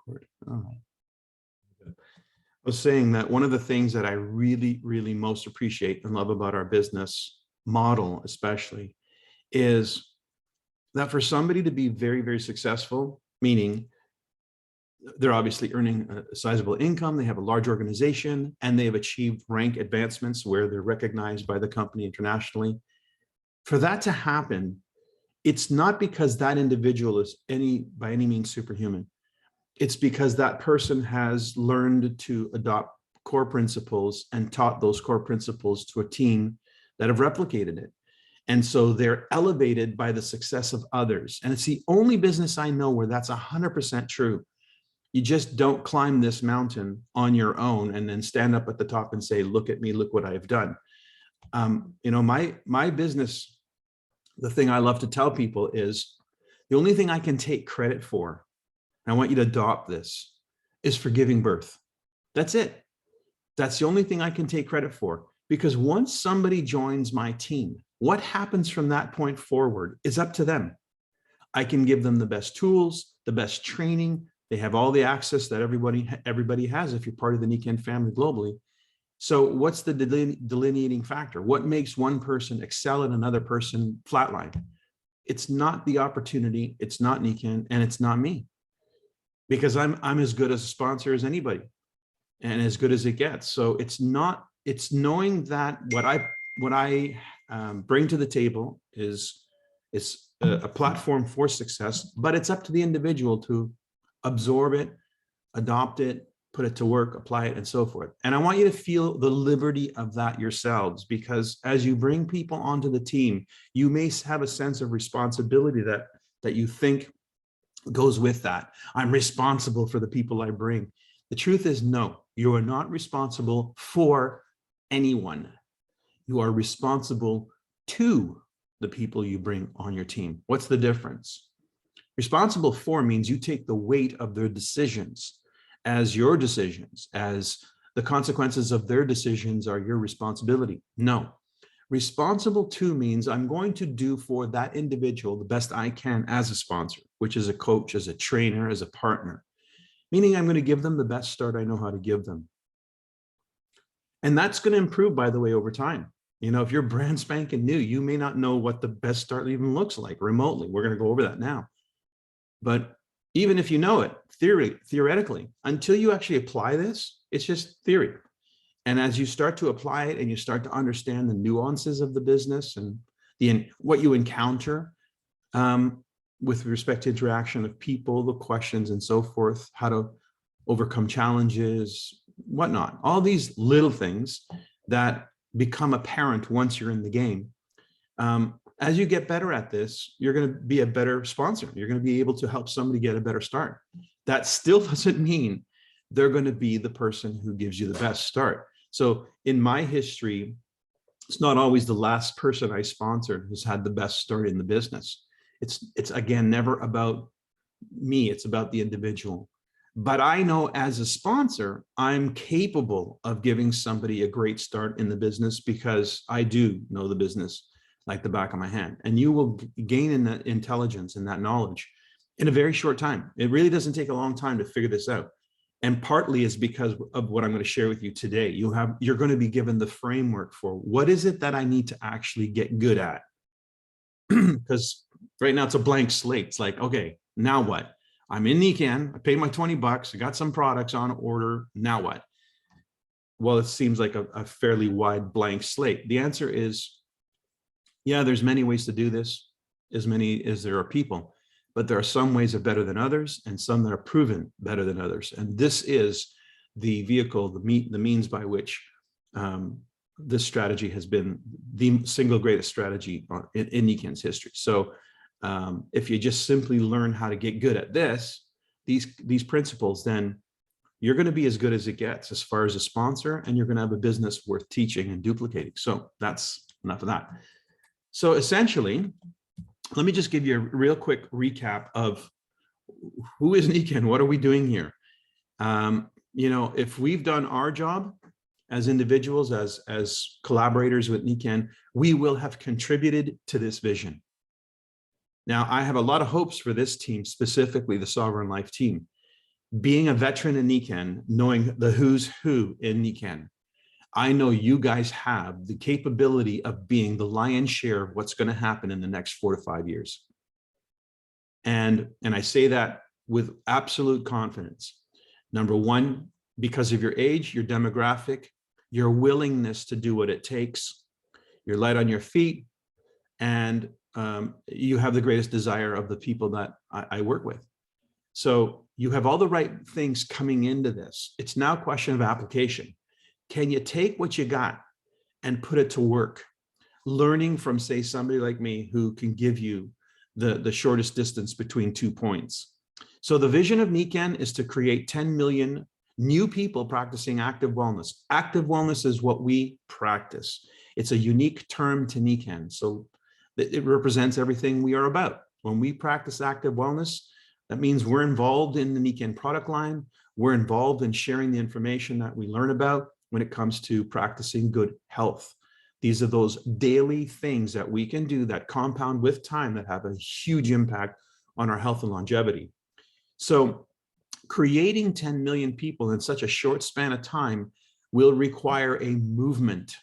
record. Oh. I was saying that one of the things that I really, really most appreciate and love about our business model, especially, is that for somebody to be very, very successful, meaning they're obviously earning a sizable income, they have a large organization, and they have achieved rank advancements where they're recognized by the company internationally. For that to happen, it's not because that individual is by any means superhuman. It's because that person has learned to adopt core principles and taught those core principles to a team that have replicated it. And so they're elevated by the success of others. And it's the only business I know where that's 100% true. You just don't climb this mountain on your own and then stand up at the top and say, look at me, look what I've done. My business, the thing I love to tell people is the only thing I can take credit for, and I want you to adopt this, is for giving birth. That's it. That's the only thing I can take credit for, because once somebody joins my team, what happens from that point forward is up to them. I can give them the best tools, the best training. They have all the access that everybody has if you're part of the Nikken family globally. So what's the delineating factor? What makes one person excel and another person flatline? It's not the opportunity, it's not Nikken, and it's not me. Because I'm as good as a sponsor as anybody and as good as it gets. So it's knowing that what I bring to the table is a platform for success, but it's up to the individual to absorb it, adopt it, put it to work, apply it, and so forth. And I want you to feel the liberty of that yourselves, because as you bring people onto the team, you may have a sense of responsibility that you think goes with that. I'm responsible for the people I bring. The truth is, no, you are not responsible for anyone. You are responsible to the people you bring on your team. What's the difference? Responsible for means you take the weight of their decisions as your decisions, as the consequences of their decisions are your responsibility. No. Responsible to means I'm going to do for that individual the best I can as a sponsor, which is a coach, as a trainer, as a partner, meaning I'm going to give them the best start I know how to give them. And that's going to improve, by the way, over time. If you're brand spanking new, you may not know what the best start even looks like remotely. We're going to go over that now. But even if you know it, theoretically, until you actually apply this, it's just theory. And as you start to apply it and you start to understand the nuances of the business and what you encounter with respect to interaction of people, the questions and so forth, how to overcome challenges, whatnot, all these little things that become apparent once you're in the game. As you get better at this, you're going to be a better sponsor. You're going to be able to help somebody get a better start. That still doesn't mean they're going to be the person who gives you the best start. So in my history, it's not always the last person I sponsored who's had the best start in the business. It's again, never about me. It's about the individual. But I know as a sponsor, I'm capable of giving somebody a great start in the business because I do know the business like the back of my hand. And you will gain in that intelligence and that knowledge in a very short time. It really doesn't take a long time to figure this out. And partly is because of what I'm going to share with you today. You're going to be given the framework for what is it that I need to actually get good at? Because right now it's a blank slate. It's like, okay, now what? I'm in Nikken, I paid my 20 bucks, I got some products on order, now what? Well, it seems like a fairly wide blank slate. The answer is, yeah, there's many ways to do this, as many as there are people, but there are some ways that are better than others and some that are proven better than others. And this is the vehicle, the means by which this strategy has been the single greatest strategy in Nikken's history. So if you just simply learn how to get good at these principles, then you're going to be as good as it gets as far as a sponsor, and you're going to have a business worth teaching and duplicating. So that's enough of that. So essentially, let me just give you a real quick recap of who is Nikken, what are we doing here? If we've done our job as individuals, as collaborators with Nikken, we will have contributed to this vision. Now, I have a lot of hopes for this team, specifically the Sovereign Life team. Being a veteran in Nikken, knowing the who's who in Nikken, I know you guys have the capability of being the lion's share of what's going to happen in the next 4 to 5 years. And I say that with absolute confidence. Number one, because of your age, your demographic, your willingness to do what it takes, you're light on your feet, and you have the greatest desire of the people that I work with. So you have all the right things coming into this. It's now a question of application. Can you take what you got and put it to work? Learning from, say, somebody like me who can give you the shortest distance between 2 points. So the vision of Nikken is to create 10 million new people practicing active wellness. Active wellness is what we practice. It's a unique term to Nikken. So it represents everything we are about. When we practice active wellness, that means we're involved in the Nikken product line. We're involved in sharing the information that we learn about when it comes to practicing good health. These are those daily things that we can do that compound with time that have a huge impact on our health and longevity. So creating 10 million people in such a short span of time will require a movement.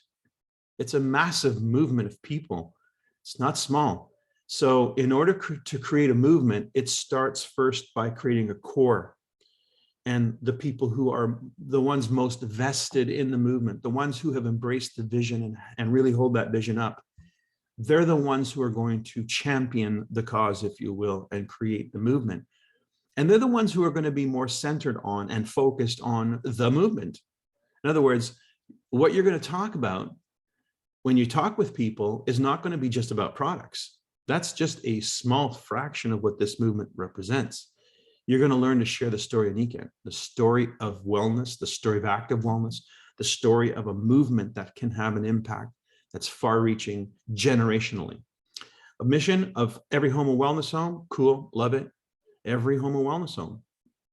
It's a massive movement of people. It's not small. So in order to create a movement, it starts first by creating a core. And the people who are the ones most vested in the movement, the ones who have embraced the vision and really hold that vision up, they're the ones who are going to champion the cause, if you will, and create the movement. And they're the ones who are going to be more centered on and focused on the movement. In other words, what you're going to talk about when you talk with people is not going to be just about products. That's just a small fraction of what this movement represents. You're going to learn to share the story of Nikken, the story of wellness, the story of active wellness, the story of a movement that can have an impact that's far-reaching generationally. A mission of every home a wellness home, cool, love it. Every home a wellness home.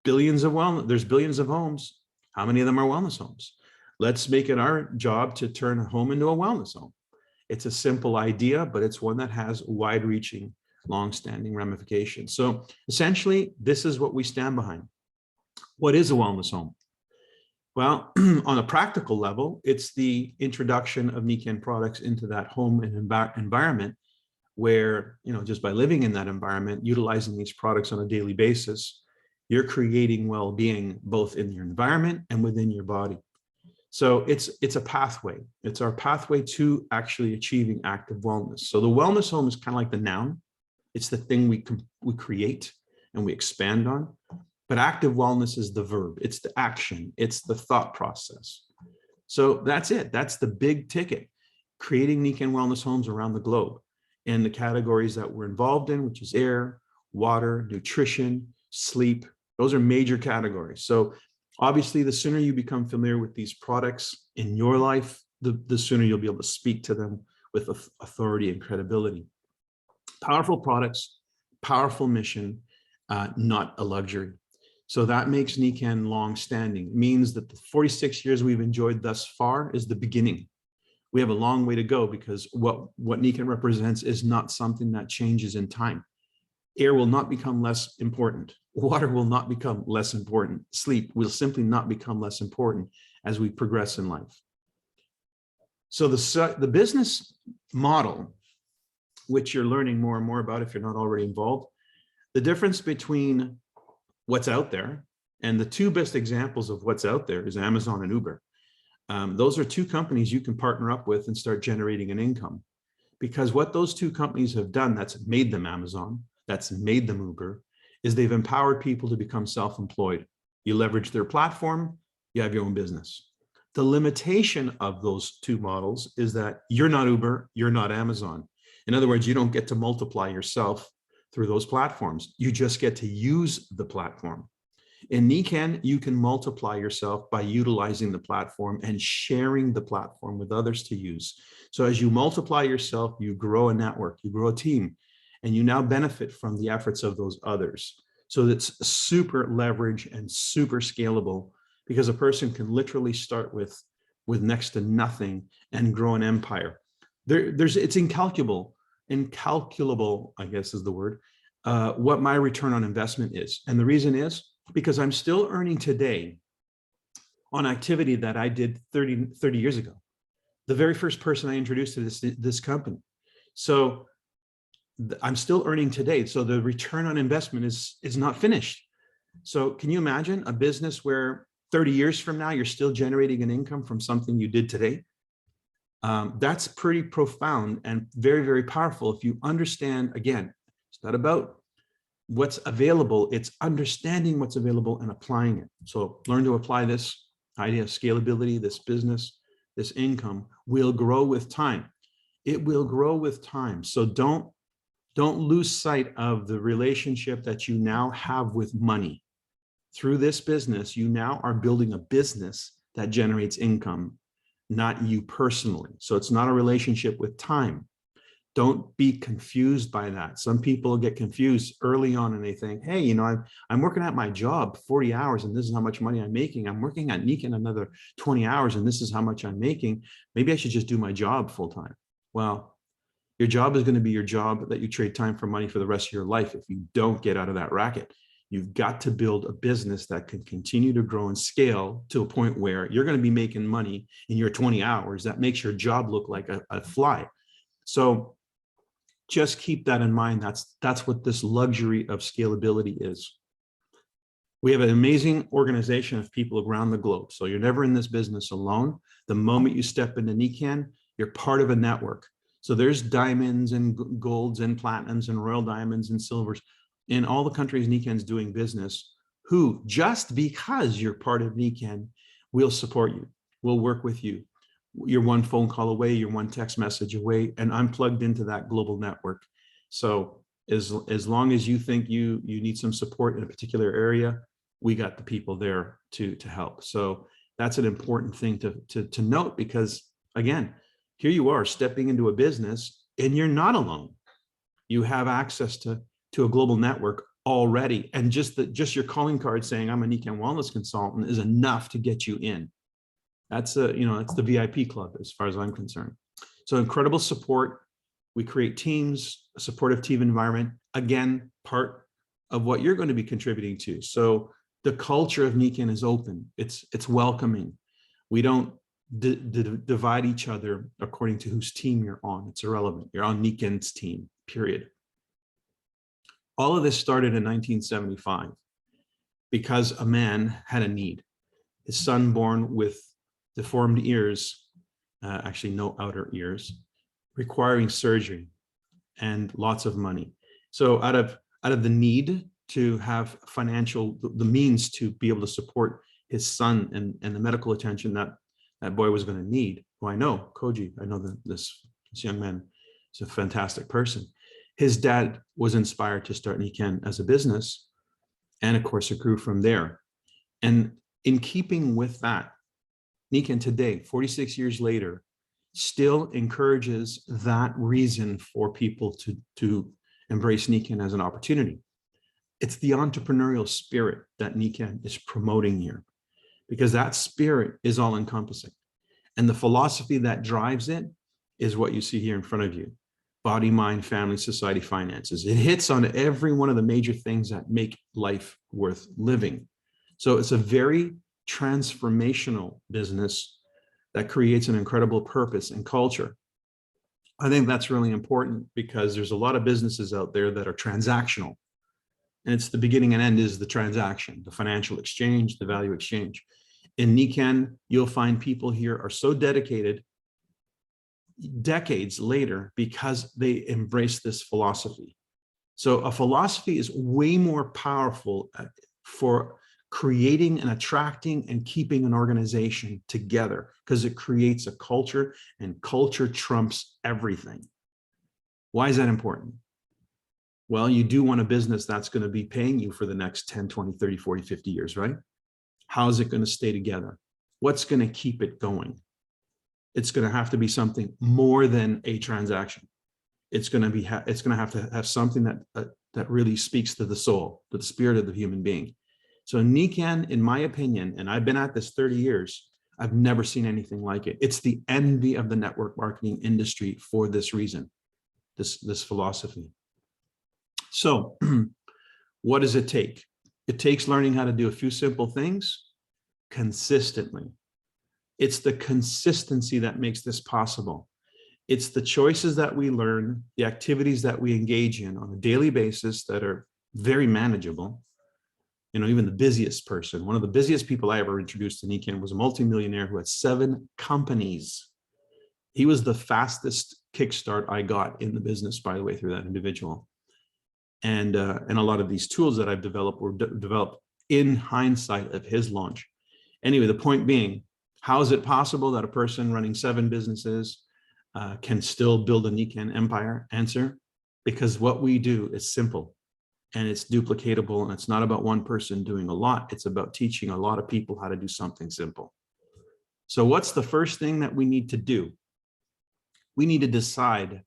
Billions of wellness, there's billions of homes. How many of them are wellness homes? Let's make it our job to turn a home into a wellness home. It's a simple idea, but it's one that has wide-reaching, long-standing ramifications. So essentially, this is what we stand behind. What is a wellness home? Well, on a practical level, it's the introduction of Nikken products into that home and environment where, just by living in that environment, utilizing these products on a daily basis, you're creating well-being both in your environment and within your body. So it's a pathway. It's our pathway to actually achieving active wellness. So the wellness home is kind of like the noun. It's the thing we create and we expand on. But active wellness is the verb. It's the action. It's the thought process. So that's it. That's the big ticket. Creating Nikken wellness homes around the globe in the categories that we're involved in, which is air, water, nutrition, sleep. Those are major categories. So obviously, the sooner you become familiar with these products in your life, the sooner you'll be able to speak to them with authority and credibility. Powerful products, powerful mission, not a luxury. So that makes Nikken long-standing. Means that the 46 years we've enjoyed thus far is the beginning. We have a long way to go because what Nikken represents is not something that changes in time. Air will not become less important. Water will not become less important. Sleep will simply not become less important as we progress in life. So the business model, which you're learning more and more about if you're not already involved, the difference between what's out there and the two best examples of what's out there is Amazon and Uber. Those are two companies you can partner up with and start generating an income. Because what those two companies have done that's made them Amazon, that's made them Uber, is they've empowered people to become self-employed. You leverage their platform, you have your own business. The limitation of those two models is that you're not Uber, you're not Amazon. In other words, you don't get to multiply yourself through those platforms. You just get to use the platform. In Nikken, you can multiply yourself by utilizing the platform and sharing the platform with others to use. So as you multiply yourself, you grow a network, you grow a team, and you now benefit from the efforts of those others. So that's super leverage and super scalable because a person can literally start with next to nothing and grow an empire. It's incalculable, I guess is the word, what my return on investment is. And the reason is because I'm still earning today on activity that I did 30 years ago. The very first person I introduced to this company. So I'm still earning today. So the return on investment is not finished. So can you imagine a business where 30 years from now, you're still generating an income from something you did today? That's pretty profound and very, very powerful. If you understand, again, it's not about what's available, it's understanding what's available and applying it. So learn to apply this idea of scalability. This business, this income will grow with time. It will grow with time. So don't lose sight of the relationship that you now have with money. Through this business, you now are building a business that generates income, not you personally. So it's not a relationship with time. Don't be confused by that. Some people get confused early on and they think, hey, you know, I'm working at my job 40 hours and this is how much money I'm making. I'm working at Nikken another 20 hours and this is how much I'm making. Maybe I should just do my job full time. Well, your job is going to be your job that you trade time for money for the rest of your life if you don't get out of that racket. You've got to build a business that can continue to grow and scale to a point where you're going to be making money in your 20 hours. That makes your job look like a fly. So just keep that in mind. That's what this luxury of scalability is. We have an amazing organization of people around the globe. So you're never in this business alone. The moment you step into Nikken, you're part of a network. So there's diamonds and golds and platinums and royal diamonds and silvers in all the countries Nikken's doing business, who just because you're part of Nikken will support you, will work with you. You're one phone call away, you're one text message away, and I'm plugged into that global network. So as long as you think you need some support in a particular area, we got the people there to help. So that's an important thing to note, because again, here you are stepping into a business and you're not alone. You have access to a global network already. And just your calling card saying I'm a Nikken wellness consultant is enough to get you in. That's it's the VIP club as far as I'm concerned. So incredible support. We create teams, a supportive team environment, again, part of what you're going to be contributing to. So the culture of Nikken is open. It's welcoming. We don't divide each other according to whose team you're on. It's irrelevant. You're on Nikken's team, period. All of this started in 1975 because a man had a need. His son, born with deformed ears, actually no outer ears, requiring surgery and lots of money. So out of the need to have the means to be able to support his son and the medical attention that boy was going to need, who I know, Koji, I know that this young man is a fantastic person. His dad was inspired to start Nikken as a business. And of course, it grew from there. And in keeping with that, Nikken today, 46 years later, still encourages that reason for people to embrace Nikken as an opportunity. It's the entrepreneurial spirit that Nikken is promoting here, because that spirit is all encompassing. And the philosophy that drives it is what you see here in front of you: body, mind, family, society, finances. It hits on every one of the major things that make life worth living. So it's a very transformational business that creates an incredible purpose and culture. I think that's really important, because there's a lot of businesses out there that are transactional. And it's the beginning and end is the transaction, the financial exchange, the value exchange. In Nikken, you'll find people here are so dedicated decades later because they embrace this philosophy. So a philosophy is way more powerful for creating and attracting and keeping an organization together, because it creates a culture, and culture trumps everything. Why is that important? Well, you do want a business that's going to be paying you for the next 10, 20, 30, 40, 50 years, right? How is it going to stay together? What's going to keep it going? It's going to have to be something more than a transaction. It's going to have to have something that really speaks to the soul, to the spirit of the human being. So Nikken, in my opinion, and I've been at this 30 years, I've never seen anything like it. It's the envy of the network marketing industry for this reason, this philosophy. So what does it take? It takes learning how to do a few simple things consistently. It's the consistency that makes this possible. It's the choices that we learn, the activities that we engage in on a daily basis that are very manageable. Even the busiest person, one of the busiest people I ever introduced to Nikken was a multimillionaire who had 7 companies. He was the fastest kickstart I got in the business, by the way, through that individual. And a lot of these tools that I've developed were developed in hindsight of his launch. Anyway, the point being, how is it possible that a person running 7 businesses can still build a Nikken empire? Answer, because what we do is simple and it's duplicatable, and it's not about one person doing a lot. It's about teaching a lot of people how to do something simple. So what's the first thing that we need to do? We need to decide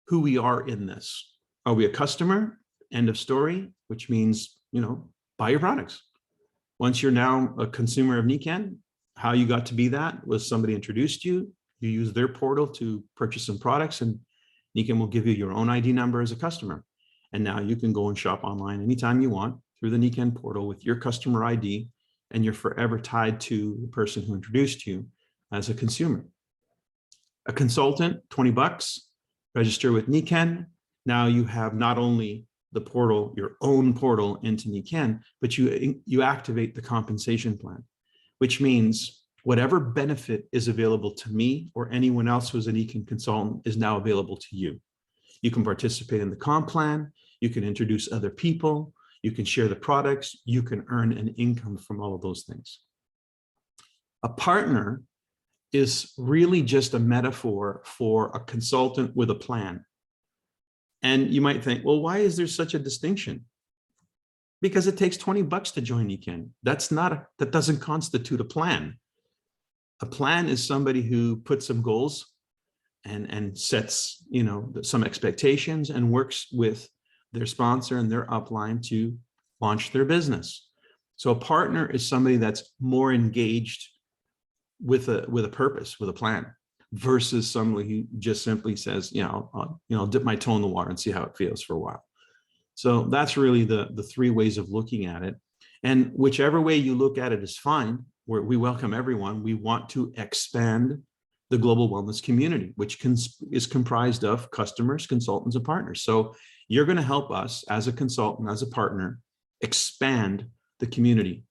who we are in this. Are we a customer? End of story, which means, buy your products. Once you're now a consumer of Nikken, how you got to be that was somebody introduced you, you use their portal to purchase some products, and Nikken will give you your own ID number as a customer. And now you can go and shop online anytime you want through the Nikken portal with your customer ID, and you're forever tied to the person who introduced you as a consumer. A consultant, $20, register with Nikken. Now you have not only the portal, your own portal into Nikken, but you activate the compensation plan, which means whatever benefit is available to me or anyone else who's a Nikken consultant is now available to you. You can participate in the comp plan, you can introduce other people, you can share the products, you can earn an income from all of those things. A partner is really just a metaphor for a consultant with a plan. And you might think, well, why is there such a distinction? Because it takes $20 to join Nikken. That doesn't constitute a plan. A plan is somebody who puts some goals and sets, some expectations and works with their sponsor and their upline to launch their business. So a partner is somebody that's more engaged with a purpose, with a plan, versus somebody who just simply says, I'll dip my toe in the water and see how it feels for a while. So that's really the 3 ways of looking at it. And whichever way you look at it is fine. We welcome everyone. We want to expand the global wellness community, which is comprised of customers, consultants, and partners. So you're going to help us as a consultant, as a partner, expand the community.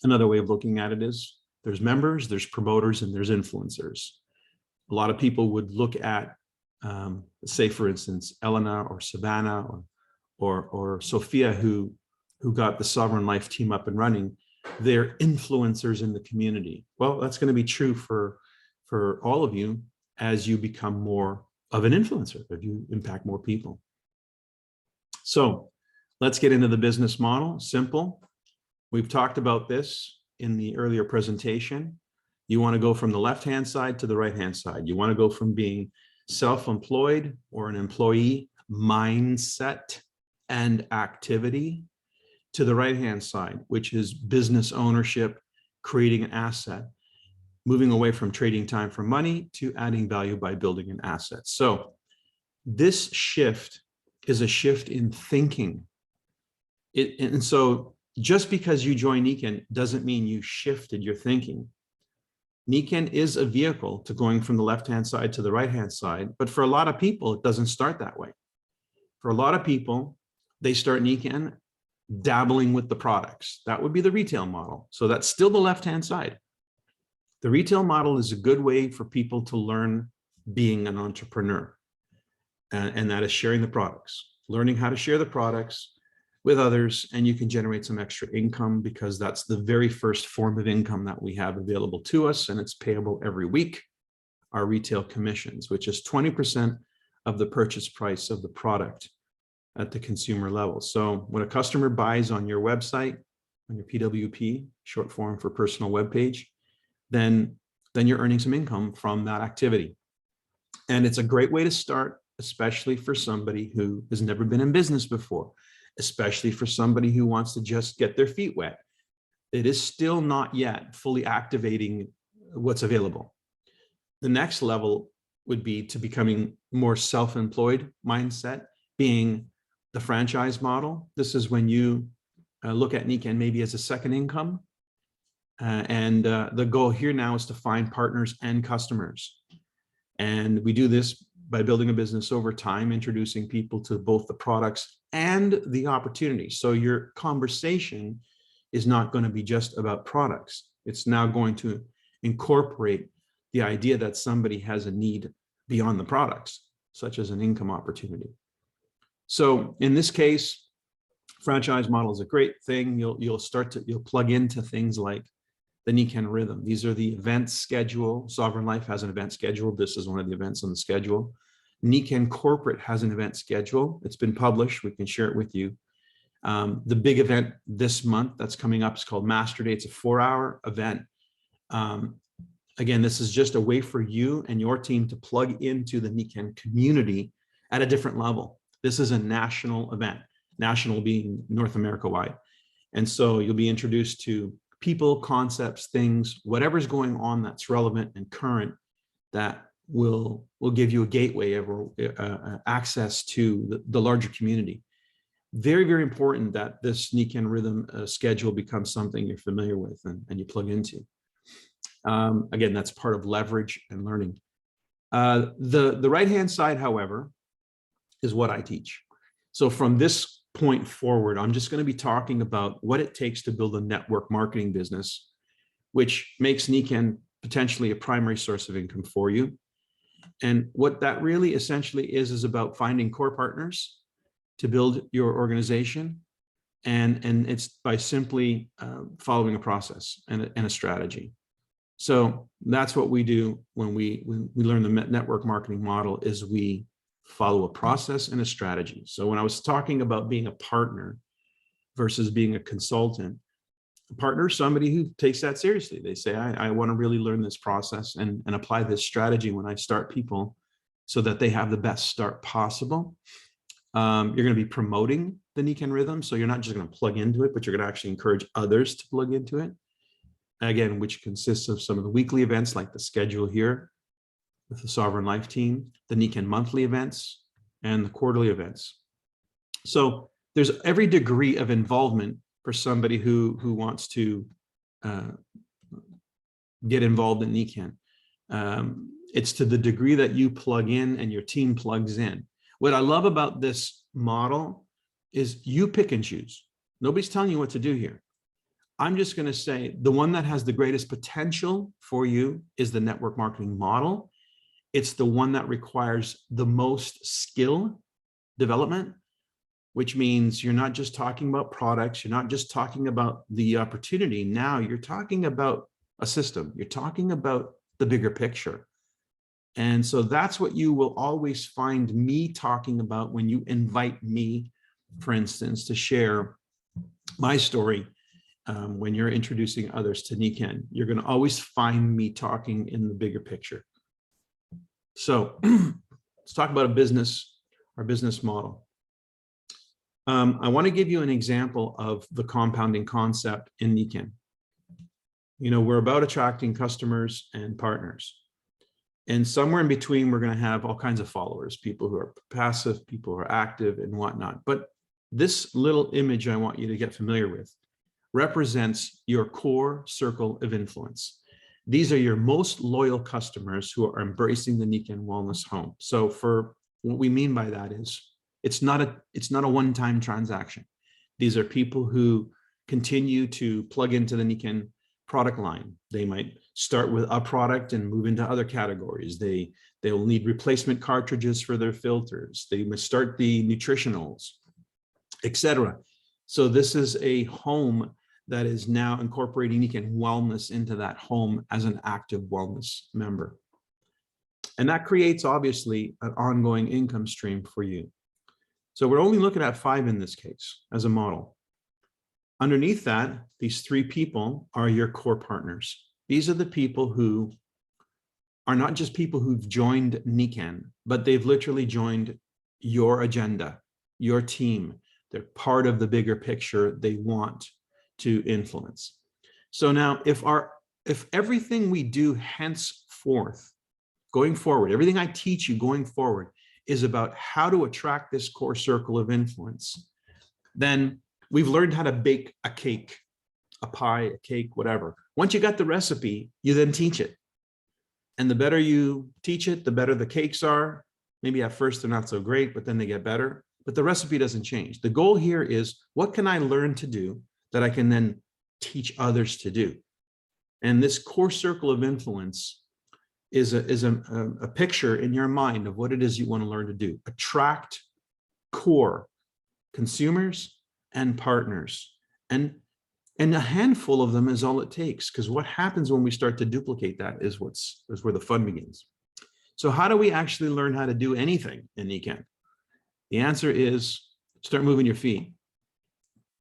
Another way of looking at it is there's members, there's promoters, and there's influencers. A lot of people would look at, say, for instance, Elena or Savannah or Sophia, who got the Sovereign Life team up and running. They're influencers in the community. Well, that's going to be true for all of you as you become more of an influencer, if you impact more people. So let's get into the business model. Simple. We've talked about this in the earlier presentation. You want to go from the left-hand side to the right-hand side. You want to go from being self-employed or an employee mindset and activity to the right-hand side, which is business ownership, creating an asset, moving away from trading time for money to adding value by building an asset. So this shift is a shift in thinking. And so just because you join Nikken doesn't mean you shifted your thinking. Nikken is a vehicle to going from the left-hand side to the right-hand side, but for a lot of people, it doesn't start that way. For a lot of people, they start Nikken dabbling with the products. That would be the retail model. So that's still the left-hand side. The retail model is a good way for people to learn being an entrepreneur, and that is sharing the products, learning how to share the products with others, and you can generate some extra income because that's the very first form of income that we have available to us, and it's payable every week, our retail commissions, which is 20% of the purchase price of the product at the consumer level. So when a customer buys on your website, on your PWP, short form for personal web page, then you're earning some income from that activity. And it's a great way to start, especially for somebody who has never been in business before, especially for somebody who wants to just get their feet wet. It is still not yet fully activating what's available. The next level would be to becoming more self-employed mindset, being the franchise model. This is when you look at Nikken maybe as a second income. The goal here now is to find partners and customers. And we do this by building a business over time, introducing people to both the products and the opportunities. So your conversation is not going to be just about products. It's now going to incorporate the idea that somebody has a need beyond the products, such as an income opportunity. So in this case, franchise model is a great thing. You'll plug into things like the Nikken rhythm. These are the event schedule. Sovereign Life has an event schedule. This is one of the events on the schedule. Nikken Corporate has an event schedule. It's been published. We can share it with you. The big event this month that's coming up is called Master Day. It's a 4-hour event. Again, this is just a way for you and your team to plug into the Nikken community at a different level. This is a national event, national being North America wide. And so you'll be introduced to people, concepts, things, whatever's going on that's relevant and current that will give you a gateway of access to the larger community. Very, very important that this Nikken rhythm schedule becomes something you're familiar with and you plug into. Again, that's part of leverage and learning. The right-hand side, however, is what I teach. So from this point forward, I'm just going to be talking about what it takes to build a network marketing business, which makes Nikken potentially a primary source of income for you. And what that really essentially is about finding core partners to build your organization. And it's by simply following a process and a strategy. So that's what we do when we learn the network marketing model is we follow a process and a strategy. So when I was talking about being a partner versus being a consultant, a partner is somebody who takes that seriously. They say, I want to really learn this process and apply this strategy when I start people so that they have the best start possible. You're going to be promoting the Nikken rhythm. So you're not just going to plug into it, but you're going to actually encourage others to plug into it. Again, which consists of some of the weekly events like the schedule here with the Sovereign Life team, the Nikken monthly events, and the quarterly events. So there's every degree of involvement for somebody who wants to get involved in Nikken. It's to the degree that you plug in and your team plugs in. What I love about this model is you pick and choose. Nobody's telling you what to do here. I'm just going to say the one that has the greatest potential for you is the network marketing model. It's the one that requires the most skill development, which means you're not just talking about products. You're not just talking about the opportunity. Now you're talking about a system. You're talking about the bigger picture. And so that's what you will always find me talking about when you invite me, for instance, to share my story. When you're introducing others to Nikken, you're going to always find me talking in the bigger picture. So let's talk about our business model. I want to give you an example of the compounding concept in Nikken. You know, we're about attracting customers and partners. And somewhere in between, we're going to have all kinds of followers, people who are passive, people who are active and whatnot. But this little image I want you to get familiar with represents your core circle of influence. These are your most loyal customers who are embracing the Nikken Wellness Home. So for what we mean by that is it's not a one-time transaction. These are people who continue to plug into the Nikken product line. They might start with a product and move into other categories. They will need replacement cartridges for their filters. They must start the nutritionals, etc. So this is a home that is now incorporating Nikken Wellness into that home as an active wellness member. And that creates obviously an ongoing income stream for you. So we're only looking at 5 in this case as a model. Underneath that, these 3 people are your core partners. These are the people who are not just people who've joined Nikken, but they've literally joined your agenda, your team. They're part of the bigger picture they want to influence. So now if everything we do henceforth, going forward, everything I teach you going forward is about how to attract this core circle of influence, then We've learned how to bake a cake, a pie, a cake, whatever. Once you got the recipe, you then teach it. And the better you teach it, the better the cakes are. Maybe at first they're not so great, but then they get better. But the recipe doesn't change. The goal here is, what can I learn to do that I can then teach others to do? And this core circle of influence is a picture in your mind of what it is you want to learn to do. Attract core consumers and partners. And a handful of them is all it takes, because what happens when we start to duplicate that is where the fun begins. So how do we actually learn how to do anything in Nikken? The answer is start moving your feet.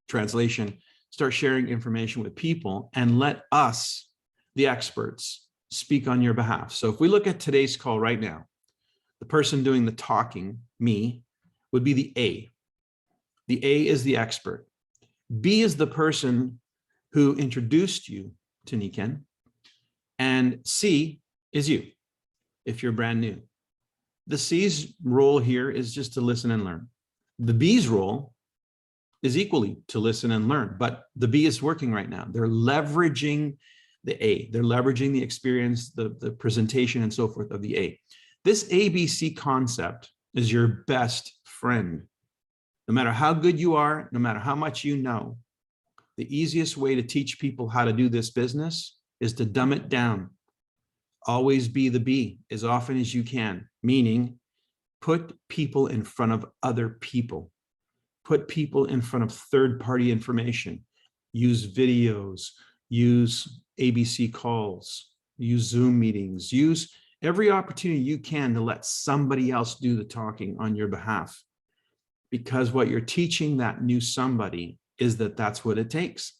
Translation, start sharing information with people and let us, the experts, speak on your behalf. So if we look at today's call right now, the person doing the talking, me, would be the A. The A is the expert. B is the person who introduced you to Nikken. And C is you, if you're brand new. The C's role here is just to listen and learn. The B's role is equally to listen and learn, but the B is working right now. They're leveraging the A. They're leveraging the experience, the presentation and so forth of the A. This ABC concept is your best friend. No matter how good you are, no matter how much you know, the easiest way to teach people how to do this business is to dumb it down. Always be the B as often as you can, meaning put people in front of other people. Put people in front of third-party information. Use videos, use ABC calls, use Zoom meetings, use every opportunity you can to let somebody else do the talking on your behalf. Because what you're teaching that new somebody is that that's what it takes.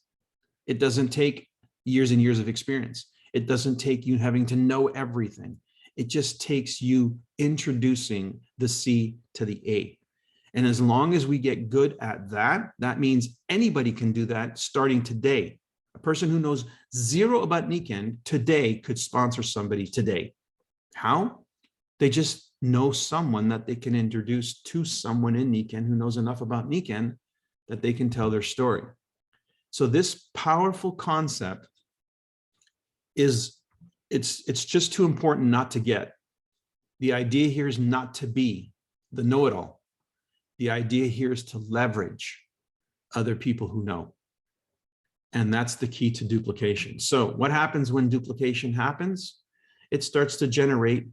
It doesn't take years and years of experience. It doesn't take you having to know everything. It just takes you introducing the C to the A. And as long as we get good at that, that means anybody can do that starting today. A person who knows zero about Nikken today could sponsor somebody today. How? They just know someone that they can introduce to someone in Nikken who knows enough about Nikken that they can tell their story. So this powerful concept is, it's just too important not to get. The idea here is not to be the know-it-all. The idea here is to leverage other people who know. And that's the key to duplication. So what happens when duplication happens? It starts to generate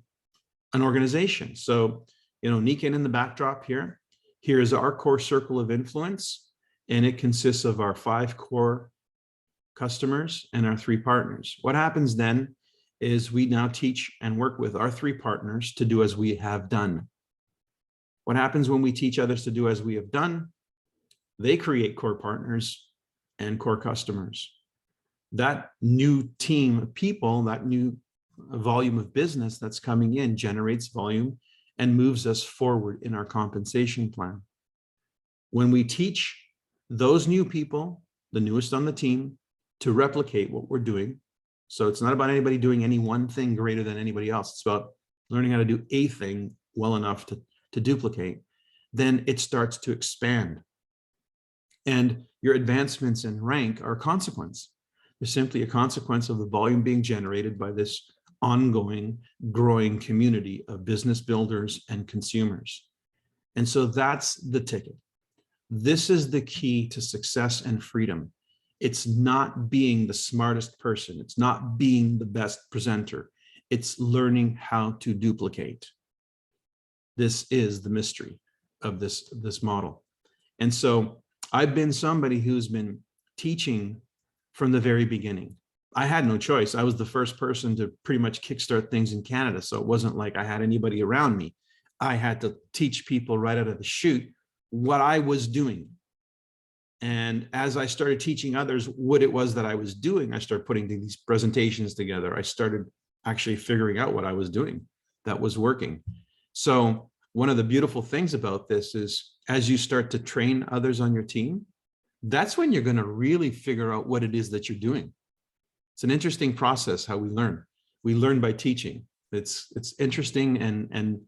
an organization. So, Nikken in the backdrop here. Here is our core circle of influence, and it consists of our 5 core customers and our 3 partners. What happens then is we now teach and work with our 3 partners to do as we have done. What happens when we teach others to do as we have done? They create core partners and core customers. That new team of people, that new volume of business that's coming in generates volume and moves us forward in our compensation plan. When we teach those new people, the newest on the team, to replicate what we're doing, so it's not about anybody doing any one thing greater than anybody else. It's about learning how to do a thing well enough to duplicate. Then it starts to expand. And your advancements in rank are a consequence. They're simply a consequence of the volume being generated by this ongoing, growing community of business builders and consumers. And so that's the ticket. This is the key to success and freedom. It's not being the smartest person. It's not being the best presenter. It's learning how to duplicate. This is the mystery of this model. And so I've been somebody who's been teaching from the very beginning. I had no choice. I was the first person to pretty much kickstart things in Canada. So it wasn't like I had anybody around me. I had to teach people right out of the chute what I was doing. And as I started teaching others what it was that I was doing, I started putting these presentations together. I started actually figuring out what I was doing that was working. So one of the beautiful things about this is as you start to train others on your team, that's when you're going to really figure out what it is that you're doing. It's an interesting process how we learn. We learn by teaching. It's interesting and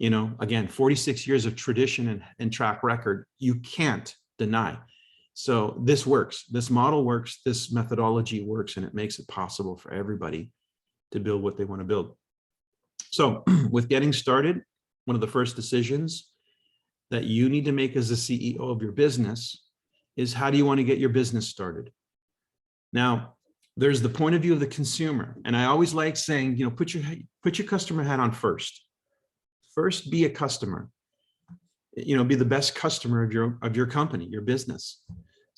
again, 46 years of tradition and track record, you can't deny. So this works, this model works, this methodology works, and it makes it possible for everybody to build what they want to build. So with getting started, one of the first decisions that you need to make as the CEO of your business is, how do you want to get your business started? Now, there's the point of view of the consumer. And I always like saying, put your customer hat on first. First, be a customer. Be the best customer of your company, your business.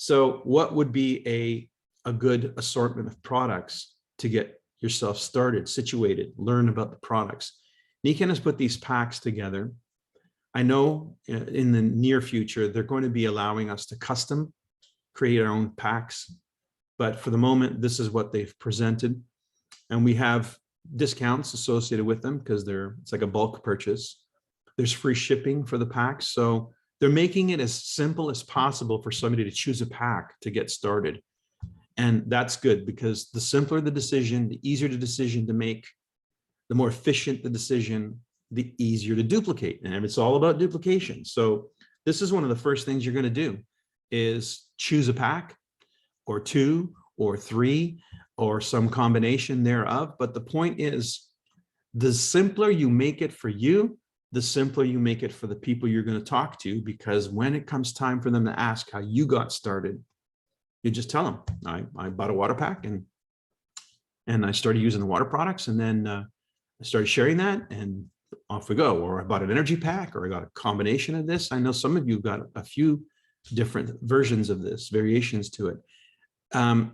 So what would be a good assortment of products to get yourself started, situated, learn about the products? Nikken has put these packs together. I know in the near future, they're going to be allowing us to custom create our own packs. But for the moment, this is what they've presented. And we have discounts associated with them because it's like a bulk purchase. There's free shipping for the packs. So they're making it as simple as possible for somebody to choose a pack to get started. And that's good, because the simpler the decision, the easier the decision to make, the more efficient the decision, the easier to duplicate. And it's all about duplication. So this is one of the first things you're going to do, is choose a pack or two or three or some combination thereof. But the point is, the simpler you make it for you, the simpler you make it for the people you're going to talk to, because when it comes time for them to ask how you got started, you just tell them, I bought a water pack and I started using the water products, and then I started sharing that, and off we go. Or I bought an energy pack, or I got a combination of this. I know some of you have got a few different versions of this, variations to it.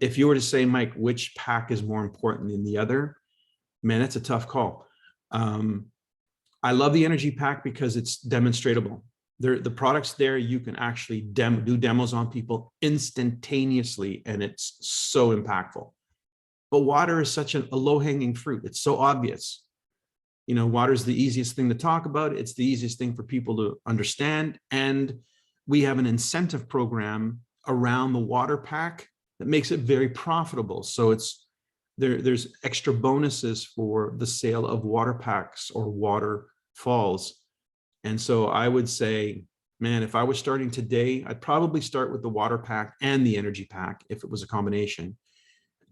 If you were to say, Mike, which pack is more important than the other? Man, that's a tough call. I love the energy pack because it's demonstratable. The products there, you can actually do demos on people instantaneously, and it's so impactful. But water is such a low-hanging fruit. It's so obvious. Water is the easiest thing to talk about. It's the easiest thing for people to understand. And we have an incentive program around the water pack that makes it very profitable. So there's extra bonuses for the sale of water packs or waterfalls. And so I would say, man, if I was starting today, I'd probably start with the water pack and the energy pack if it was a combination.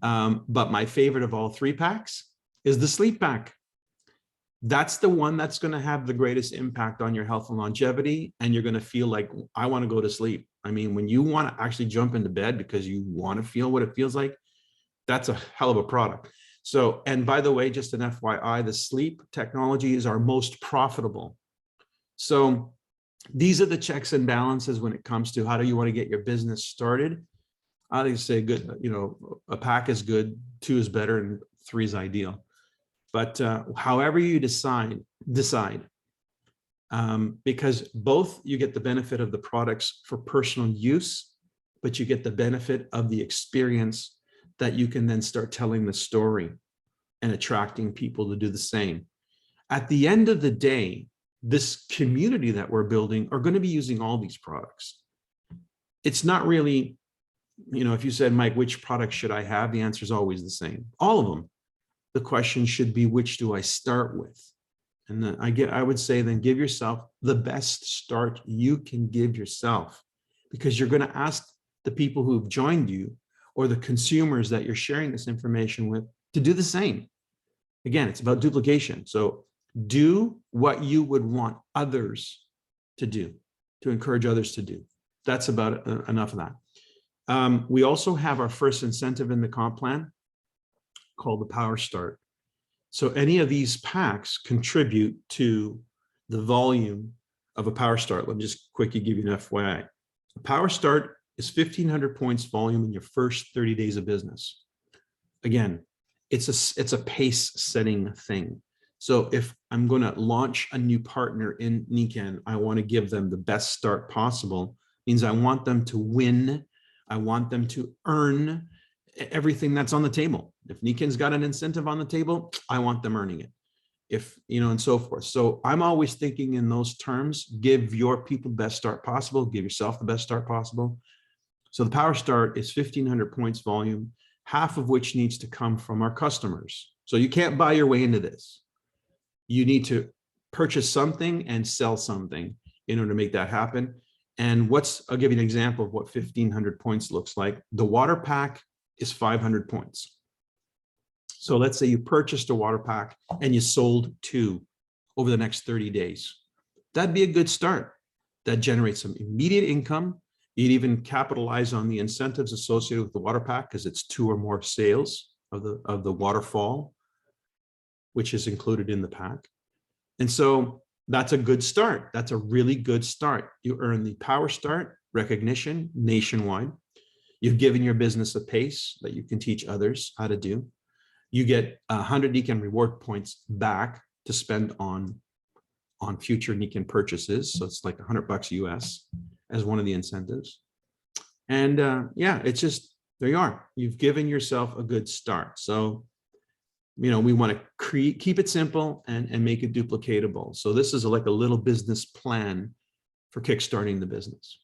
But my favorite of all three packs is the sleep pack. That's the one that's going to have the greatest impact on your health and longevity. And you're going to feel like, I want to go to sleep. I mean, when you want to actually jump into bed because you want to feel what it feels like, that's a hell of a product. So, and by the way, just an FYI, the sleep technology is our most profitable. So these are the checks and balances when it comes to how do you want to get your business started. I think say good, a pack is good, two is better, and three is ideal. But however you decide, because both you get the benefit of the products for personal use, but you get the benefit of the experience that you can then start telling the story and attracting people to do the same. At the end of the day, this community that we're building are going to be using all these products. It's not really, if you said, Mike, which product should I have? The answer is always the same. All of them. The question should be, which do I start with? And then I would say, then give yourself the best start you can give yourself, because you're going to ask the people who've joined you or the consumers that you're sharing this information with to do the same. Again, it's about duplication. So do what you would want others to do, to encourage others to do. That's about enough of that. We also have our first incentive in the comp plan called the Power Start. So any of these packs contribute to the volume of a Power Start. Let me just quickly give you an FYI. A Power Start is 1,500 points volume in your first 30 days of business. Again, it's a pace setting thing. So if I'm going to launch a new partner in Nikken, I want to give them the best start possible. Means I want them to win. I want them to earn everything that's on the table. If Nikken's got an incentive on the table, I want them earning it. If, and so forth. So I'm always thinking in those terms. Give your people the best start possible. Give yourself the best start possible. So the Power Start is 1,500 points volume, half of which needs to come from our customers. So you can't buy your way into this. You need to purchase something and sell something in order to make that happen. And I'll give you an example of what 1,500 points looks like. The water pack is 500 points. So let's say you purchased a water pack and you sold 2 over the next 30 days. That'd be a good start. That generates some immediate income. You'd even capitalize on the incentives associated with the water pack because it's 2 or more sales of the waterfall, which is included in the pack. And so that's a good start. That's a really good start. You earn the power start recognition nationwide. You've given your business a pace that you can teach others how to do. You get 100 Nikken reward points back to spend on future Nikken purchases. So it's like $100 US as one of the incentives. And yeah, it's just, there you are. You've given yourself a good start. So, we want to keep it simple and make it duplicatable. So this is like a little business plan for kickstarting the business.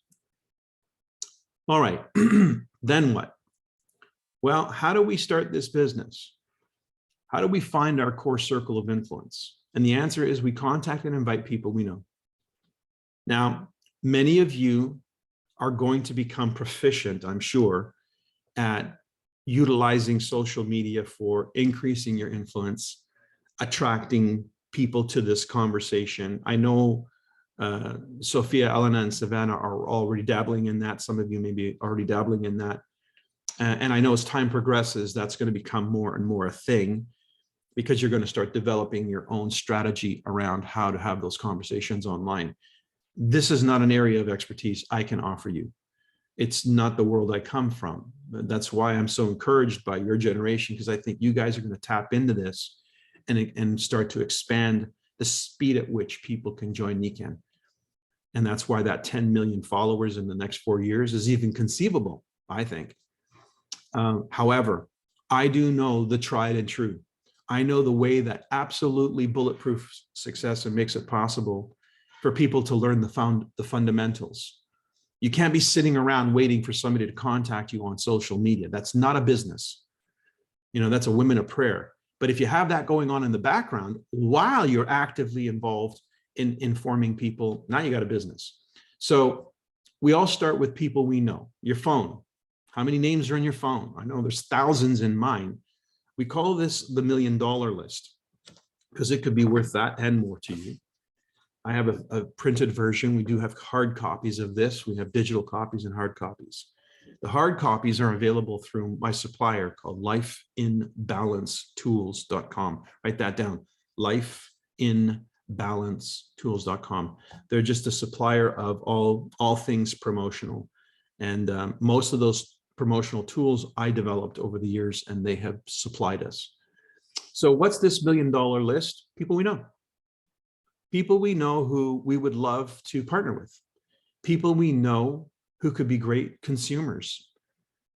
All right, then what? Well, how do we start this business? How do we find our core circle of influence? And the answer is we contact and invite people we know. Now, many of you are going to become proficient, I'm sure, at utilizing social media for increasing your influence, attracting people to this conversation. I know Sophia, Elena, and Savannah are already dabbling in that. Some of you may be already dabbling in that. And I know as time progresses, that's going to become more and more a thing, because you're going to start developing your own strategy around how to have those conversations online. This is not an area of expertise I can offer you. It's not the world I come from. That's why I'm so encouraged by your generation, because I think you guys are going to tap into this and start to expand the speed at which people can join Nikken. And that's why that 10 million followers in the next 4 years is even conceivable, I think. However, I do know the tried and true. I know the way that absolutely bulletproof success and makes it possible for people to learn the fundamentals. You can't be sitting around waiting for somebody to contact you on social media. That's not a business. That's a women of prayer. But if you have that going on in the background while you're actively involved in informing people, now you got a business. So we all start with people we know. Your phone. How many names are in your phone? I know there's thousands in mine. We call this the $1 million list because it could be worth that and more to you. I have a printed version. We do have hard copies of this. We have digital copies and hard copies. The hard copies are available through my supplier called lifeinbalancetools.com. Write that down, lifeinbalancetools.com. They're just a supplier of all things promotional. And most of those promotional tools I developed over the years, and they have supplied us. So what's this $1 million list? People we know. People we know who we would love to partner with. People we know who could be great consumers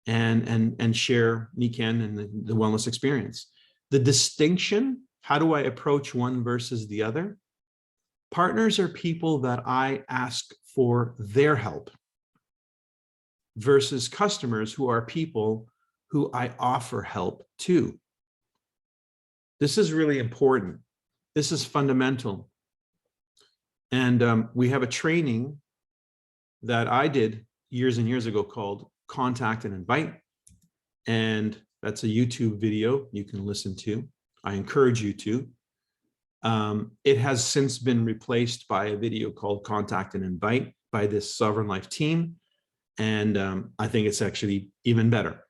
and share Nikken and the wellness experience. The distinction, how do I approach one versus the other? Partners are people that I ask for their help versus customers who are people who I offer help to. This is really important. This is fundamental. And we have a training that I did years and years ago called Contact and Invite. And that's a YouTube video you can listen to. I encourage you to. It has since been replaced by a video called Contact and Invite by this Sovereign Life team. And I think it's actually even better.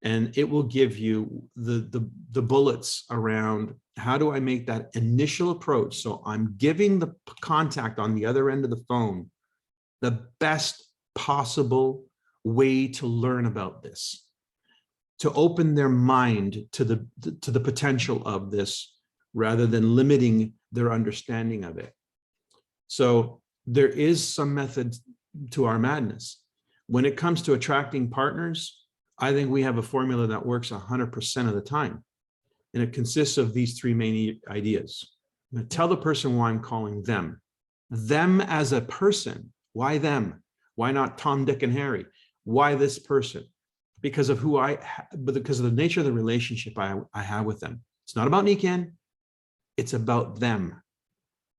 And it will give you the bullets around how do I make that initial approach. So I'm giving the contact on the other end of the phone the best possible way to learn about this, to open their mind to the potential of this rather than limiting their understanding of it. So there is some method to our madness. When it comes to attracting partners, I think we have a formula that works 100% of the time. And it consists of these 3 main ideas. I'm going to tell the person why I'm calling them. Them as a person. Why them? Why not Tom, Dick, and Harry? Why this person? Because of because of the nature of the relationship I have with them. It's not about Nikken. It's about them.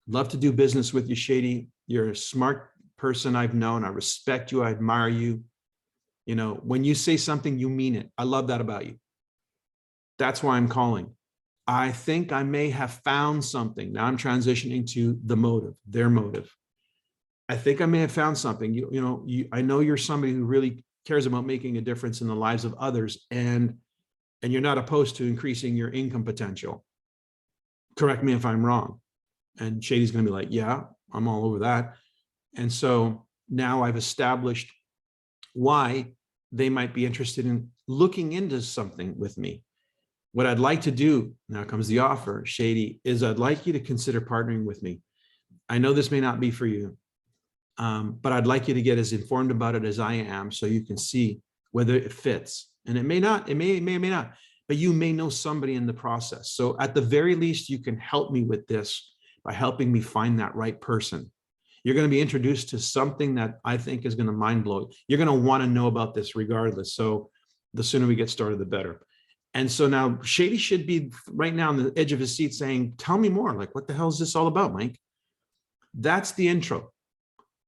Love to do business with you, Shady. You're a smart person I've known. I respect you. I admire you. You know, when you say something, you mean it. I love that about you. That's why I'm calling. I think I may have found something. Now I'm transitioning to the motive, their motive. I think I may have found something. I know you're somebody who really cares about making a difference in the lives of others, and you're not opposed to increasing your income potential. Correct me if I'm wrong. And Shady's going to be like, yeah, I'm all over that. And so now I've established why they might be interested in looking into something with me. What I'd like to do, now comes the offer, Shady, is I'd like you to consider partnering with me. I know this may not be for you, but I'd like you to get as informed about it as I am, so you can see whether it fits. And it may not, it may not, but you may know somebody in the process. So at the very least, you can help me with this by helping me find that right person. You're going to be introduced to something that I think is going to mind blow. You're going to want to know about this regardless. So the sooner we get started, the better. And so now Shady should be right now on the edge of his seat saying, tell me more. Like, what the hell is this all about, Mike? That's the intro.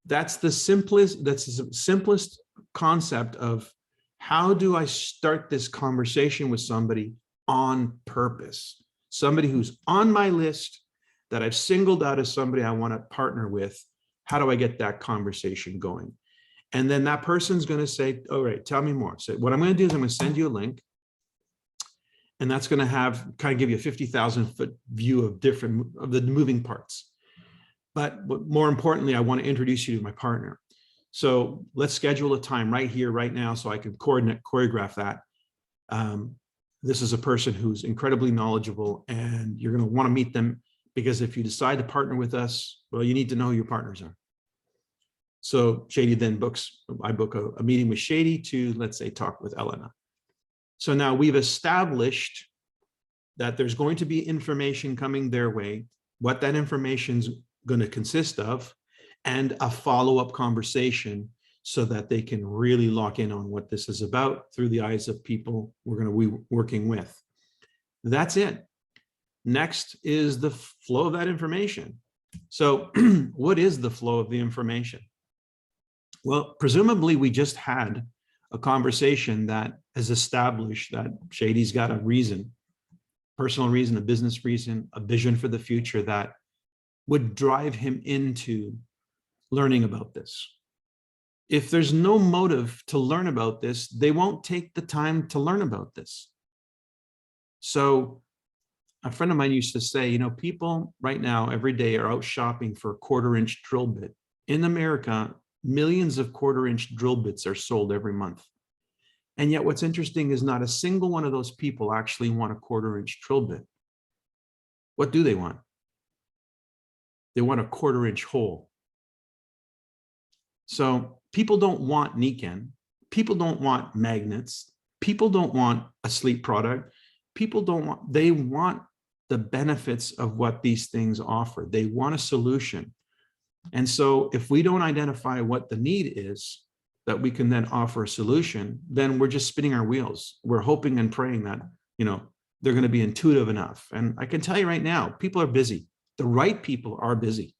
That's the simplest concept of how do I start this conversation with somebody on purpose? Somebody who's on my list that I've singled out as somebody I want to partner with. How do I get that conversation going? And then that person's going to say, all right, tell me more. So what I'm going to do is I'm going to send you a link. And that's going to have kind of give you a 50,000-foot view of the moving parts. But more importantly, I want to introduce you to my partner. So let's schedule a time right here, right now, so I can choreograph that. This is a person who's incredibly knowledgeable, and you're going to want to meet them, because if you decide to partner with us, well, you need to know who your partners are. So Shady then I book a meeting with Shady to, let's say, talk with Elena. So now we've established that there's going to be information coming their way, what that information's going to consist of, and a follow-up conversation so that they can really lock in on what this is about through the eyes of people we're going to be working with. That's it. Next is the flow of that information. So what is the flow of the information? Well, presumably we just had a conversation that has established that Shady's got a reason, personal reason, a business reason, a vision for the future that would drive him into learning about this. If there's no motive to learn about this, they won't take the time to learn about this. So a friend of mine used to say, you know, people right now every day are out shopping for a 1/4-inch drill bit. In America, millions of 1/4-inch drill bits are sold every month. And yet what's interesting is not a single one of those people actually want a 1/4-inch drill bit. What do they want? They want a 1/4-inch hole. So people don't want Nikken. People don't want magnets. People don't want a sleep product. People don't want, they want the benefits of what these things offer. They want a solution. And so if we don't identify what the need is, that we can then offer a solution, then we're just spinning our wheels. We're hoping and praying that, you know, they're going to be intuitive enough. And I can tell you right now, people are busy. The right people are busy,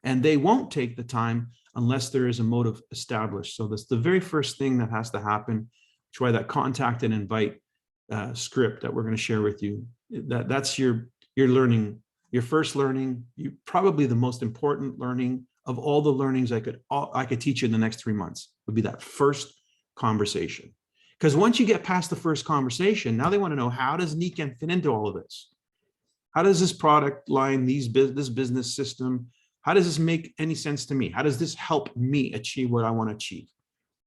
and they won't take the time unless there is a motive established. So that's the very first thing that has to happen, which is why that contact and invite script that we're going to share with you, that's your learning, your first learning, probably the most important learning of all the learnings I could teach you in the next 3 months would be that first conversation. Because once you get past the first conversation, now they want to know, how does Nikken fit into all of this? How does this product line, this business system, how does this make any sense to me? How does this help me achieve what I want to achieve?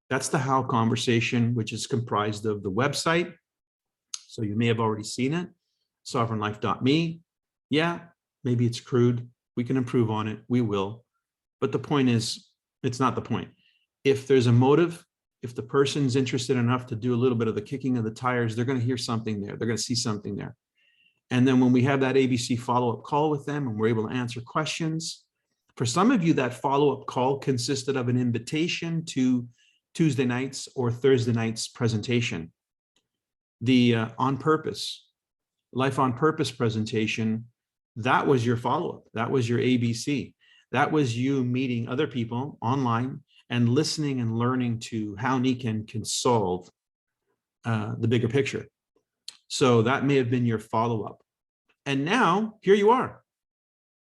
That's the how conversation, which is comprised of the website. So you may have already seen it, sovereignlife.me. Yeah, maybe it's crude. We can improve on it. We will. But the point is, it's not the point. If there's a motive, if the person's interested enough to do a little bit of the kicking of the tires, they're going to hear something there. They're going to see something there. And then when we have that ABC follow-up call with them and we're able to answer questions, for some of you, that follow-up call consisted of an invitation to Tuesday nights or Thursday nights presentation. The On Purpose, Life on Purpose presentation, that was your follow-up. That was your ABC. That was you meeting other people online and listening and learning to how Nikken can solve the bigger picture. So that may have been your follow-up. And now here you are.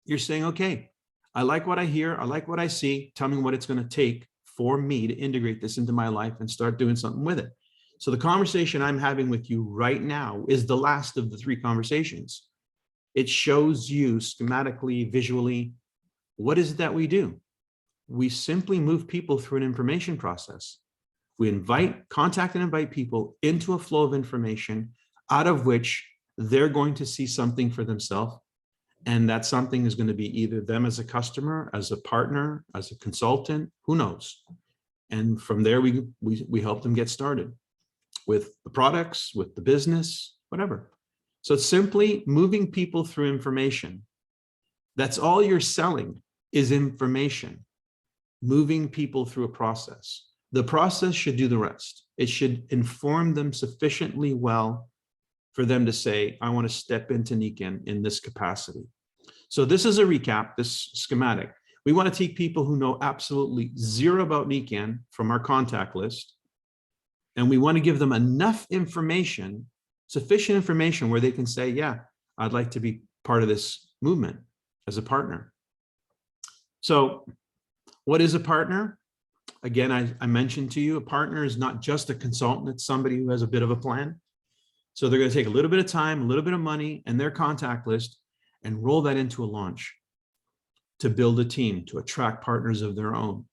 You're saying, okay, I like what I hear. I like what I see. Tell me what it's going to take for me to integrate this into my life and start doing something with it. So the conversation I'm having with you right now is the last of the 3 conversations. It shows you schematically, visually, what is it that we do? We simply move people through an information process. We contact and invite people into a flow of information out of which they're going to see something for themselves. And that something is going to be either them as a customer, as a partner, as a consultant, who knows? And from there, we help them get started with the products, with the business, whatever. So it's simply moving people through information. That's all you're selling is information, moving people through a process. The process should do the rest. It should inform them sufficiently well for them to say, I want to step into Nikken in this capacity. So this is a recap, this schematic. We want to take people who know absolutely zero about Nikken from our contact list. And we want to give them enough information, sufficient information where they can say, yeah, I'd like to be part of this movement as a partner. So what is a partner? Again, I mentioned to you, a partner is not just a consultant, it's somebody who has a bit of a plan. So they're going to take a little bit of time, a little bit of money and their contact list and roll that into a launch to build a team, to attract partners of their own.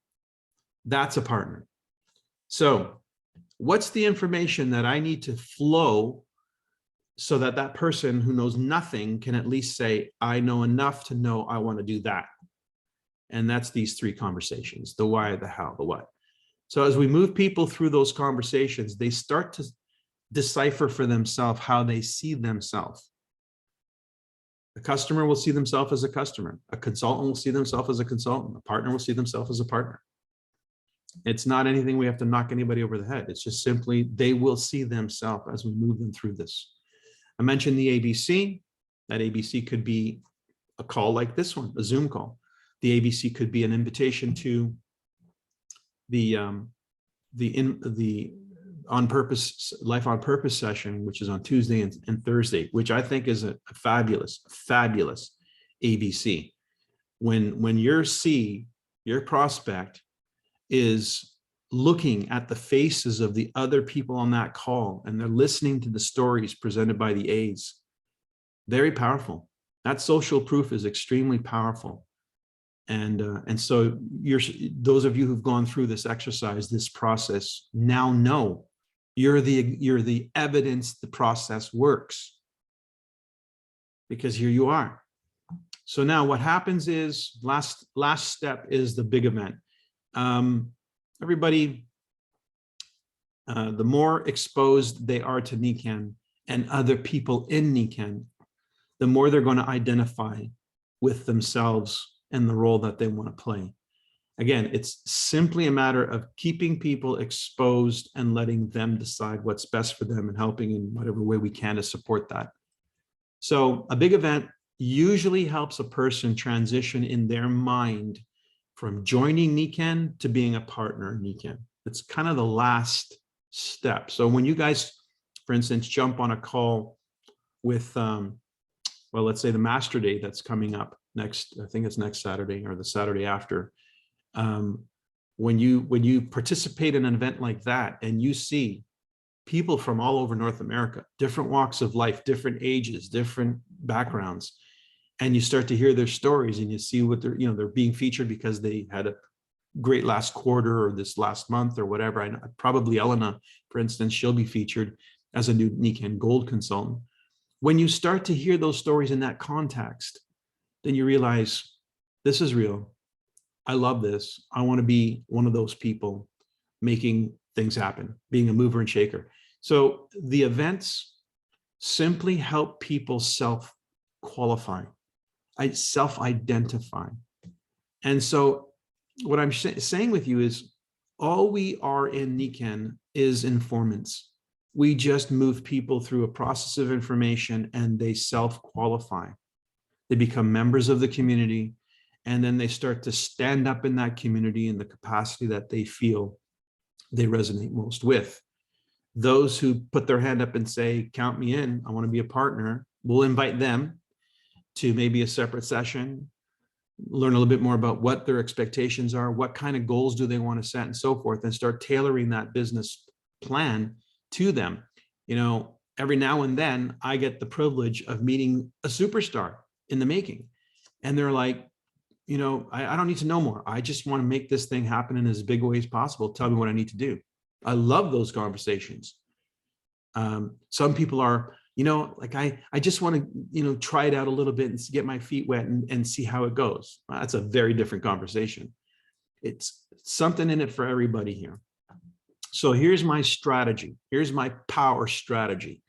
That's a partner. So what's the information that I need to flow so that that person who knows nothing can at least say, I know enough to know I want to do that. And that's these 3 conversations, the why, the how, the what. So as we move people through those conversations, they start to decipher for themselves how they see themselves. A customer will see themselves as a customer. A consultant will see themselves as a consultant. A partner will see themselves as a partner. It's not anything we have to knock anybody over the head. It's just simply they will see themselves as we move them through this. I mentioned the ABC. That ABC could be a call like this one, a Zoom call. The ABC could be an invitation to the on purpose life on purpose session, which is on Tuesday and Thursday, which I think is a fabulous ABC. When your prospect is looking at the faces of the other people on that call and they're listening to the stories presented by the A's, very powerful. That social proof is extremely powerful. And so those of you who've gone through this exercise, this process, now know you're the evidence the process works, because here you are. So now what happens is last step is the big event. Everybody, the more exposed they are to Nikken and other people in Nikken, the more they're going to identify with themselves and the role that they want to play. Again, it's simply a matter of keeping people exposed and letting them decide what's best for them and helping in whatever way we can to support that. So a big event usually helps a person transition in their mind from joining Nikken to being a partner in Nikken. It's kind of the last step. So when you guys, for instance, jump on a call with, well, let's say the Master Day that's coming up next, I think it's next Saturday or the Saturday after. When you participate in an event like that and you see people from all over North America, different walks of life, different ages, different backgrounds, and you start to hear their stories and you see what they're being featured because they had a great last quarter or this last month or whatever. I know, probably Elena, for instance, she'll be featured as a new Nikken Gold consultant. When you start to hear those stories in that context, then you realize this is real. I love this. I want to be one of those people making things happen, being a mover and shaker. So the events simply help people self-qualify, self-identify. And so what I'm saying with you is all we are in Nikken is informants. We just move people through a process of information and they self-qualify. They become members of the community And then they start to stand up in that community in the capacity that they feel they resonate most with. Those who put their hand up and say, count me in, I want to be a partner, we'll invite them to maybe a separate session, learn a little bit more about what their expectations are, what kind of goals do they want to set and so forth, and start tailoring that business plan to them. You know, every now and then I get the privilege of meeting a superstar in the making. And they're like, you know, I don't need to know more. I just want to make this thing happen in as big a way as possible. Tell me what I need to do. I love those conversations. Some people are, you know, like I just want to, you know, try it out a little bit and get my feet wet and see how it goes. That's a very different conversation. It's something in it for everybody here. So here's my strategy. Here's my power strategy.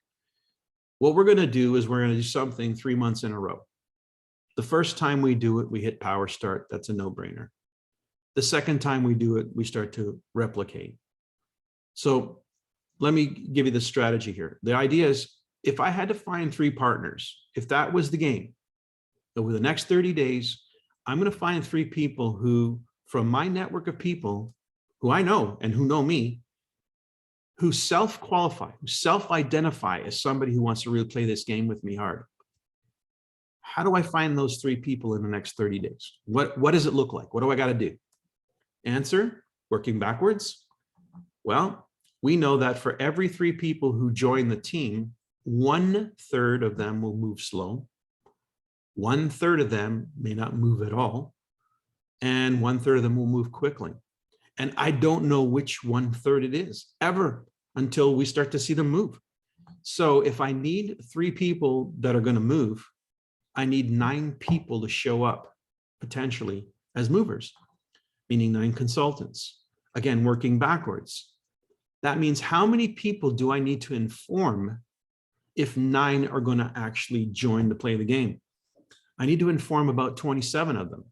What we're going to do is we're going to do something 3 months in a row. The first time we do it, we hit power start. That's a no-brainer. The second time we do it, we start to replicate. So let me give you the strategy here. The idea is, if I had to find 3 partners, if that was the game, over the next 30 days, I'm going to find 3 people who, from my network of people who I know and who know me, who self-qualify, who self-identify as somebody who wants to really play this game with me hard. How do I find those 3 people in the next 30 days? What does it look like? What do I got to do? Answer, working backwards. Well, we know that for every 3 people who join the team, 1/3 of them will move slow. 1/3 of them may not move at all. And 1/3 of them will move quickly. And I don't know which 1/3 it is ever until we start to see them move. So if I need 3 people that are going to move, I need 9 people to show up potentially as movers, meaning 9 consultants. Again, working backwards. That means how many people do I need to inform if 9 are going to actually join to play the game? I need to inform about 27 of them.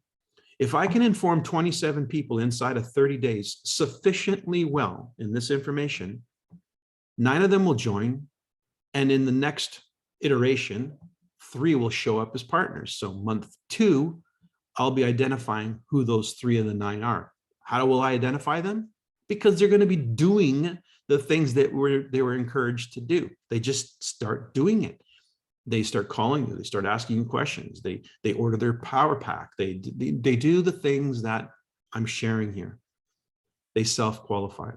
If I can inform 27 people inside of 30 days sufficiently well in this information, 9 of them will join. And in the next iteration, 3 will show up as partners. So month 2, I'll be identifying who those 3 of the 9 are. How will I identify them? Because they're going to be doing the things that they were encouraged to do. They just start doing it. They start calling you. They start asking you questions. They order their power pack. They do the things that I'm sharing here. They self-qualify.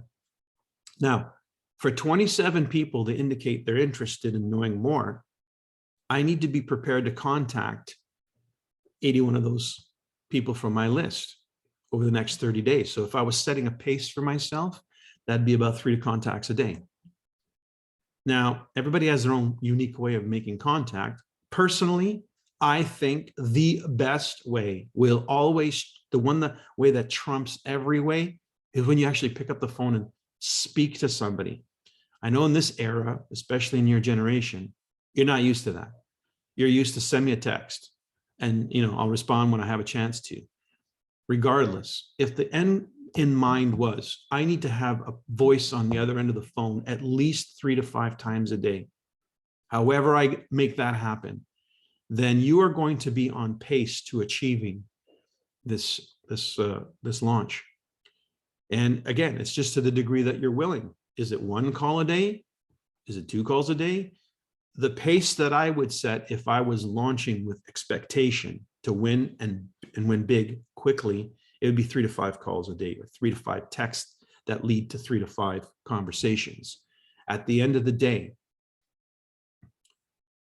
Now, for 27 people to indicate they're interested in knowing more, I need to be prepared to contact 81 of those people from my list over the next 30 days. So if I was setting a pace for myself, that'd be about 3 contacts a day. Now, everybody has their own unique way of making contact. Personally, I think the best way will always, the way that trumps every way, is when you actually pick up the phone and speak to somebody. I know in this era, especially in your generation, you're not used to that. You're used to send me a text and, you know, I'll respond when I have a chance to. Regardless, if the end in mind was, I need to have a voice on the other end of the phone at least 3 to 5 times a day. However I make that happen, then you are going to be on pace to achieving this launch. And again, it's just to the degree that you're willing. Is it 1 call a day? Is it 2 calls a day? The pace that I would set if I was launching with expectation to win and win big quickly, it would be 3 to 5 calls a day, or 3 to 5 texts that lead to 3 to 5 conversations. At the end of the day,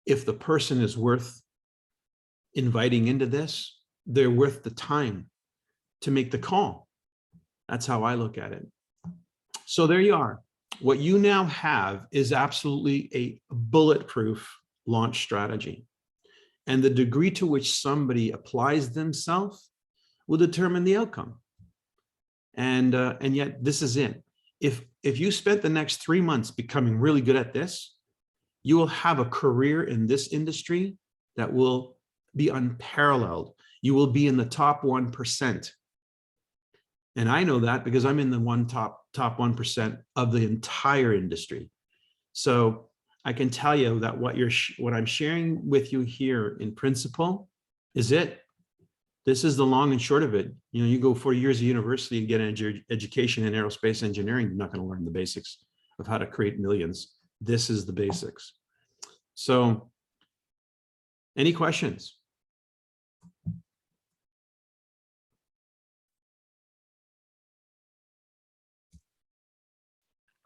if the person is worth inviting into this, they're worth the time to make the call. That's how I look at it. So there you are. What you now have is absolutely a bulletproof launch strategy. And the degree to which somebody applies themselves will determine the outcome. And yet this is it. If you spent the next 3 months becoming really good at this, you will have a career in this industry that will be unparalleled. You will be in the top 1%. And I know that because I'm in the top 1% of the entire industry. So I can tell you that what I'm sharing with you here in principle is it. This is the long and short of it. You know, you go 4 years of university and get an education in aerospace engineering, you're not going to learn the basics of how to create millions. This is the basics. So, any questions?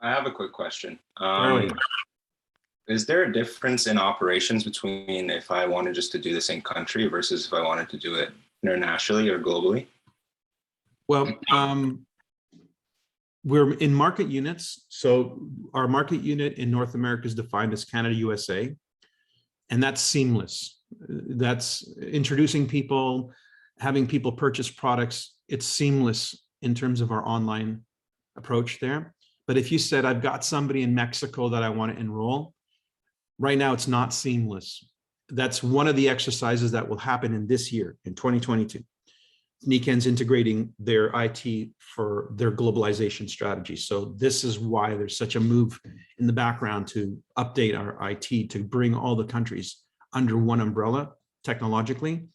I have a quick question. Really? Is there a difference in operations between if I wanted just to do this in country versus if I wanted to do it internationally or globally? Well, we're in market units. So our market unit in North America is defined as Canada, USA, and that's seamless. That's introducing people, having people purchase products. It's seamless in terms of our online approach there. But if you said, I've got somebody in Mexico that I want to enroll, right now it's not seamless. That's one of the exercises that will happen in this year, in 2022. Nikken's integrating their IT for their globalization strategy. So this is why there's such a move in the background to update our IT to bring all the countries under one umbrella technologically.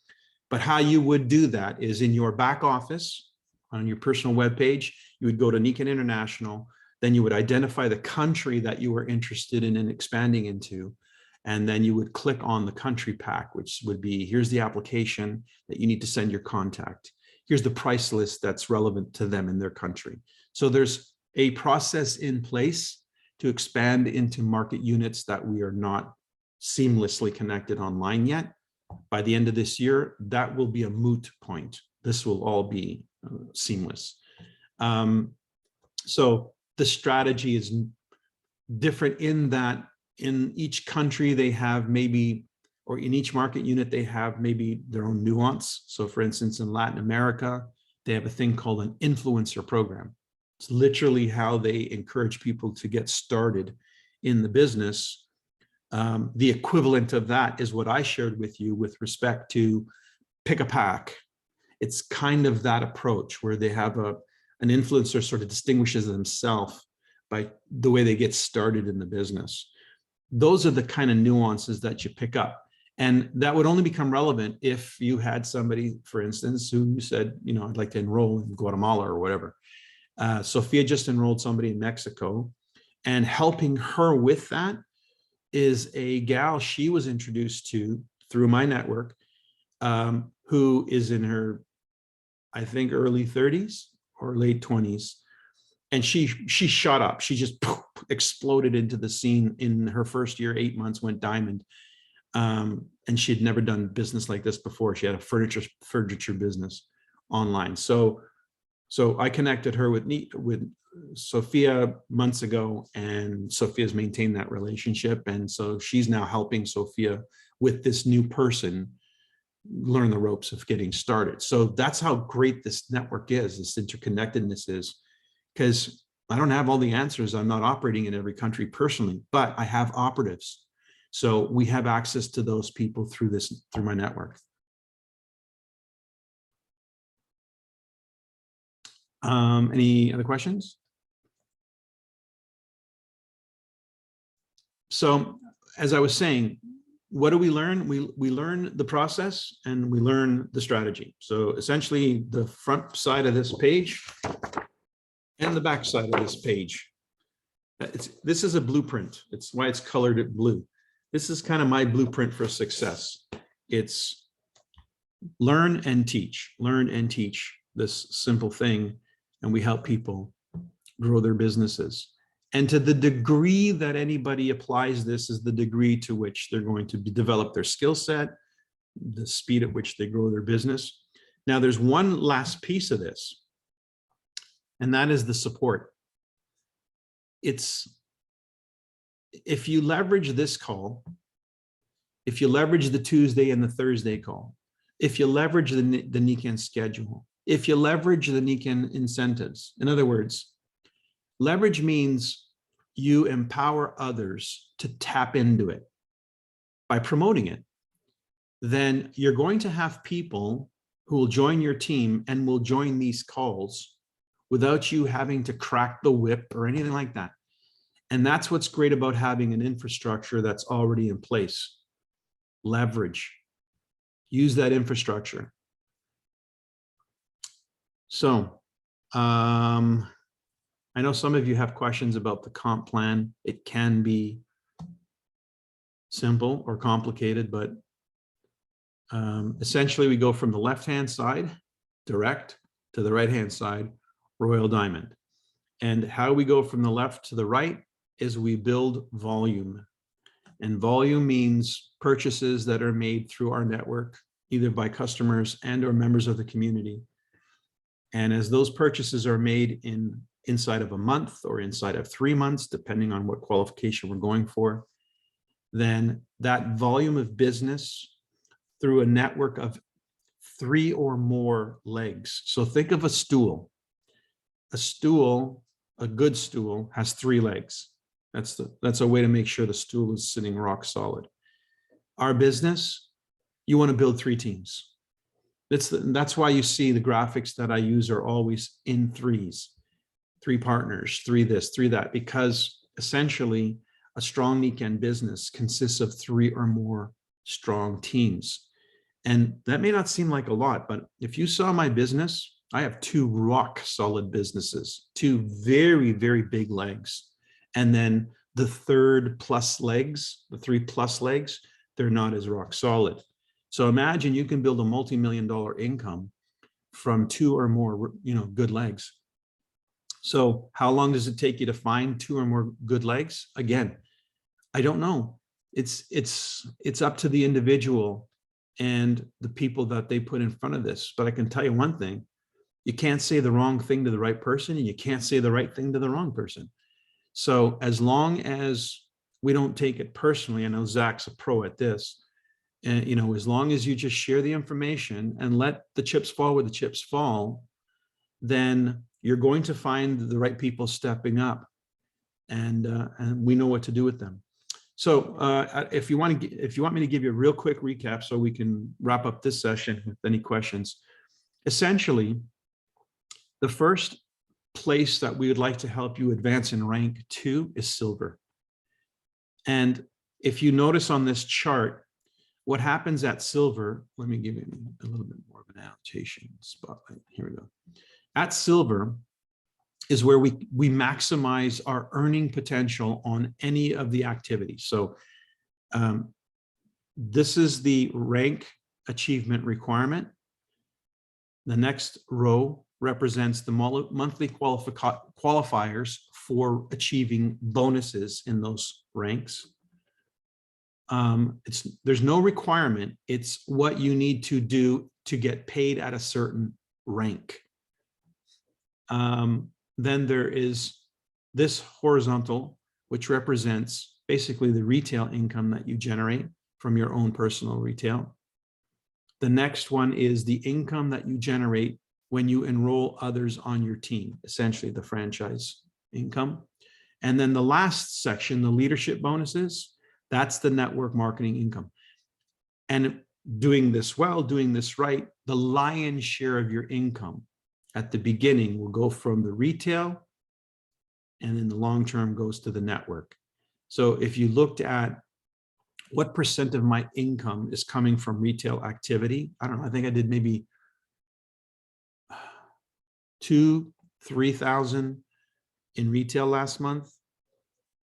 But how you would do that is in your back office, on your personal web page, you would go to Nikken International, then you would identify the country that you were interested in expanding into. And then you would click on the country pack, which would be, here's the application that you need to send your contact. Here's the price list that's relevant to them in their country. So there's a process in place to expand into market units that we are not seamlessly connected online yet. By the end of this year, that will be a moot point. This will all be seamless. So the strategy is different in that in each country they have maybe, or in each market unit, they have maybe their own nuance. So for instance, in Latin America, they have a thing called an influencer program. It's literally how they encourage people to get started in the business. The equivalent of that is what I shared with you with respect to pick a pack. It's kind of that approach where they have an influencer sort of distinguishes themselves by the way they get started in the business. Those are the kind of nuances that you pick up. And that would only become relevant if you had somebody, for instance, who said, you know, I'd like to enroll in Guatemala or whatever. Sophia just enrolled somebody in Mexico, and helping her with that is a gal she was introduced to through my network, who is in her, I think, early 30s or late 20s. And she shot up. She just exploded into the scene in her first year, 8 months, went diamond. And she had never done business like this before. She had a furniture business online. So I connected her with Sophia months ago, and Sophia's maintained that relationship. And so she's now helping Sophia with this new person learn the ropes of getting started. So that's how great this network is, this interconnectedness is, because I don't have all the answers. I'm not operating in every country personally, but I have operatives. So we have access to those people through my network. Any other questions? So as I was saying, what do we learn? We learn the process and we learn the strategy. So essentially the front side of this page and the back side of this page. This is a blueprint. It's why it's colored blue. This is kind of my blueprint for success. It's learn and teach this simple thing. And we help people grow their businesses. And to the degree that anybody applies this is the degree to which they're going to develop their skill set, the speed at which they grow their business. Now, there's one last piece of this, and that is the support. If you leverage this call, if you leverage the Tuesday and the Thursday call, if you leverage the Nikken schedule, if you leverage the Nikken incentives, in other words, leverage means you empower others to tap into it by promoting it, then you're going to have people who will join your team and will join these calls without you having to crack the whip or anything like that. And that's what's great about having an infrastructure that's already in place. Leverage. Use that infrastructure. So I know some of you have questions about the comp plan. It can be simple or complicated, but essentially we go from the left-hand side, direct, to the right-hand side, Royal Diamond. And how we go from the left to the right is we build volume. And volume means purchases that are made through our network, either by customers and or members of the community. And as those purchases are made inside of a month or inside of 3 months, depending on what qualification we're going for, then that volume of business through a network of 3 or more legs. So think of a stool. A stool, a good stool, has 3 legs. That's a way to make sure the stool is sitting rock solid. Our business, you want to build 3 teams. That's why you see the graphics that I use are always in 3s, 3 partners, 3 this, 3 that, because essentially a strong Nikken business consists of 3 or more strong teams. And that may not seem like a lot, but if you saw my business, I have 2 rock solid businesses, 2 very, very big legs. And then the 3rd plus legs, the 3 plus legs, they're not as rock solid. So imagine you can build a multi-million-dollar income from 2 or more, good legs. So how long does it take you to find 2 or more good legs? Again, I don't know. It's up to the individual and the people that they put in front of this. But I can tell you one thing, you can't say the wrong thing to the right person and you can't say the right thing to the wrong person. So as long as we don't take it personally, I know Zach's a pro at this, and as long as you just share the information and let the chips fall where the chips fall, then you're going to find the right people stepping up, and we know what to do with them. So if you want me to give you a real quick recap so we can wrap up this session with any questions, essentially, the first place that we would like to help you advance in rank to is silver. And if you notice on this chart, what happens at silver, let me give you a little bit more of an annotation spotlight. Here we go. At silver is where we maximize our earning potential on any of the activities. So this is the rank achievement requirement. The next row represents the monthly qualifiers for achieving bonuses in those ranks. There's no requirement. It's what you need to do to get paid at a certain rank. Then there is this horizontal, which represents basically the retail income that you generate from your own personal retail. The next one is the income that you generate when you enroll others on your team, essentially the franchise income. And then the last section, the leadership bonuses, that's the network marketing income. And doing this well, doing this right, the lion's share of your income at the beginning will go from the retail, and in the long term goes to the network. So if you looked at what % of my income is coming from retail activity, I don't know, I think I did maybe 2,000-3,000 in retail last month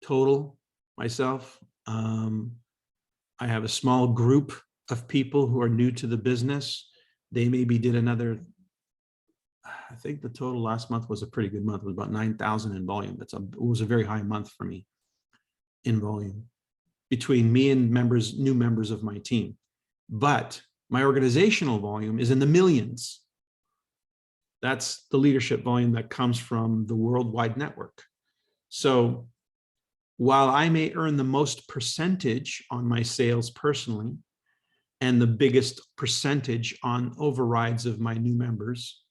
total myself. I have a small group of people who are new to the business. They maybe did another, I think the total last month was a pretty good month. It was about 9,000 in volume. It was a very high month for me in volume between me and new members of my team. But my organizational volume is in the millions. That's the leadership volume that comes from the worldwide network. So while I may earn the most percentage on my sales personally, and the biggest percentage on overrides of my new members,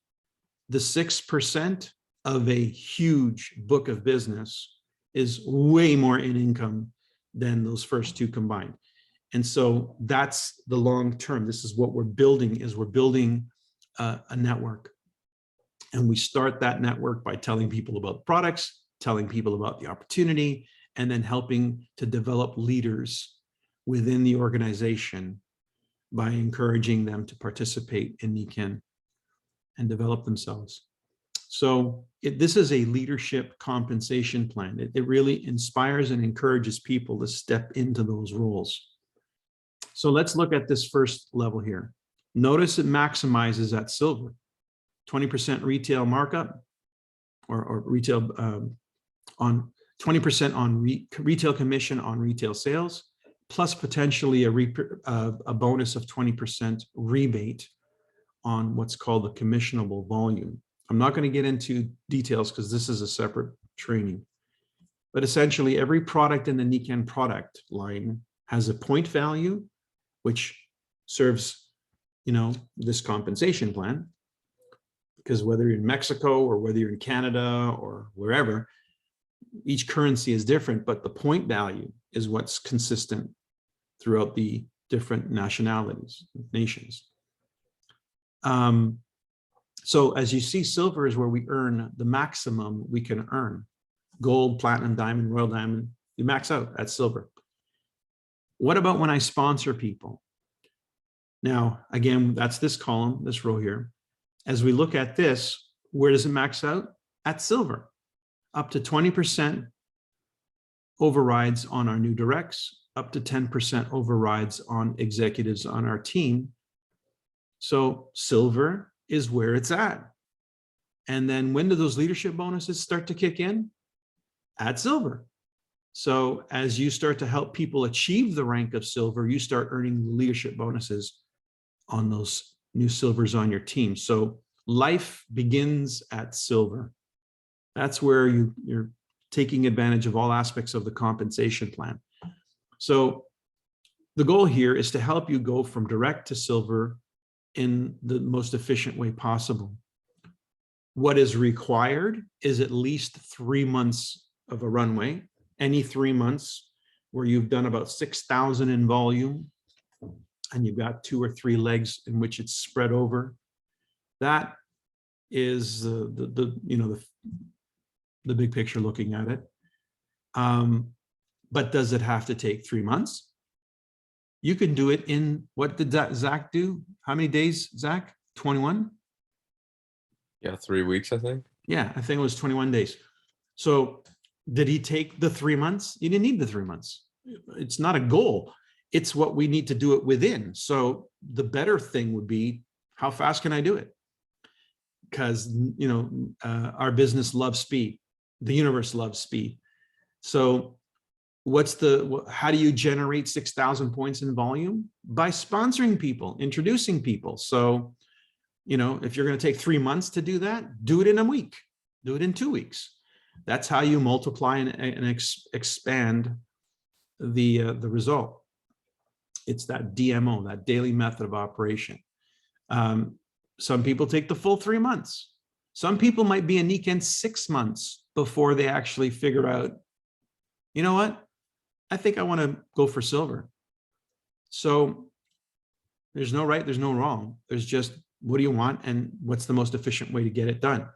the 6% of a huge book of business is way more in income than those first 2 combined. And so that's the long term. This is what we're building, is we're building a network. And we start that network by telling people about products, telling people about the opportunity, and then helping to develop leaders within the organization by encouraging them to participate in Nikken. and develop themselves. So this is a leadership compensation plan. It really inspires and encourages people to step into those roles. So let's look at this first level here. Notice it maximizes at silver, 20% retail markup or retail on 20% on retail commission on retail sales, plus potentially a bonus of 20% rebate on what's called the commissionable volume. I'm not going to get into details because this is a separate training. But essentially, every product in the Nikken product line has a point value, which serves, this compensation plan. Because whether you're in Mexico or whether you're in Canada or wherever, each currency is different, but the point value is what's consistent throughout the different nationalities, nations. So as you see, silver is where we earn the maximum we can earn. Gold, platinum, diamond, royal diamond, you max out at silver. What about when I sponsor people? Now, again, that's this column, this row here. As we look at this, where does it max out? At silver. Up to 20% overrides on our new directs, up to 10% overrides on executives on our team. So silver is where it's at. And then when do those leadership bonuses start to kick in? At silver. So as you start to help people achieve the rank of silver, you start earning leadership bonuses on those new silvers on your team. So life begins at silver. That's where you're taking advantage of all aspects of the compensation plan. So the goal here is to help you go from direct to silver in the most efficient way possible. What is required is at least 3 months of a runway, any 3 months where you've done about 6,000 in volume and you've got 2 or 3 legs in which it's spread over. That is the big picture looking at it. But does it have to take 3 months? You can do it in, what did Zach do? How many days, Zach? 21? Yeah, 3 weeks, I think. Yeah, I think it was 21 days. So did he take the 3 months? He didn't need the 3 months. It's not a goal. It's what we need to do it within. So the better thing would be, how fast can I do it? Because, our business loves speed. The universe loves speed. So how do you generate 6,000 points in volume? By sponsoring people, introducing people. So, if you're going to take 3 months to do that, do it in a week, do it in 2 weeks. That's how you multiply and expand the result. It's that DMO, that daily method of operation. Some people take the full 3 months. Some people might be in Nikken 6 months before they actually figure out, you know what? I think I want to go for silver. So there's no right, there's no wrong. There's just, what do you want and what's the most efficient way to get it done?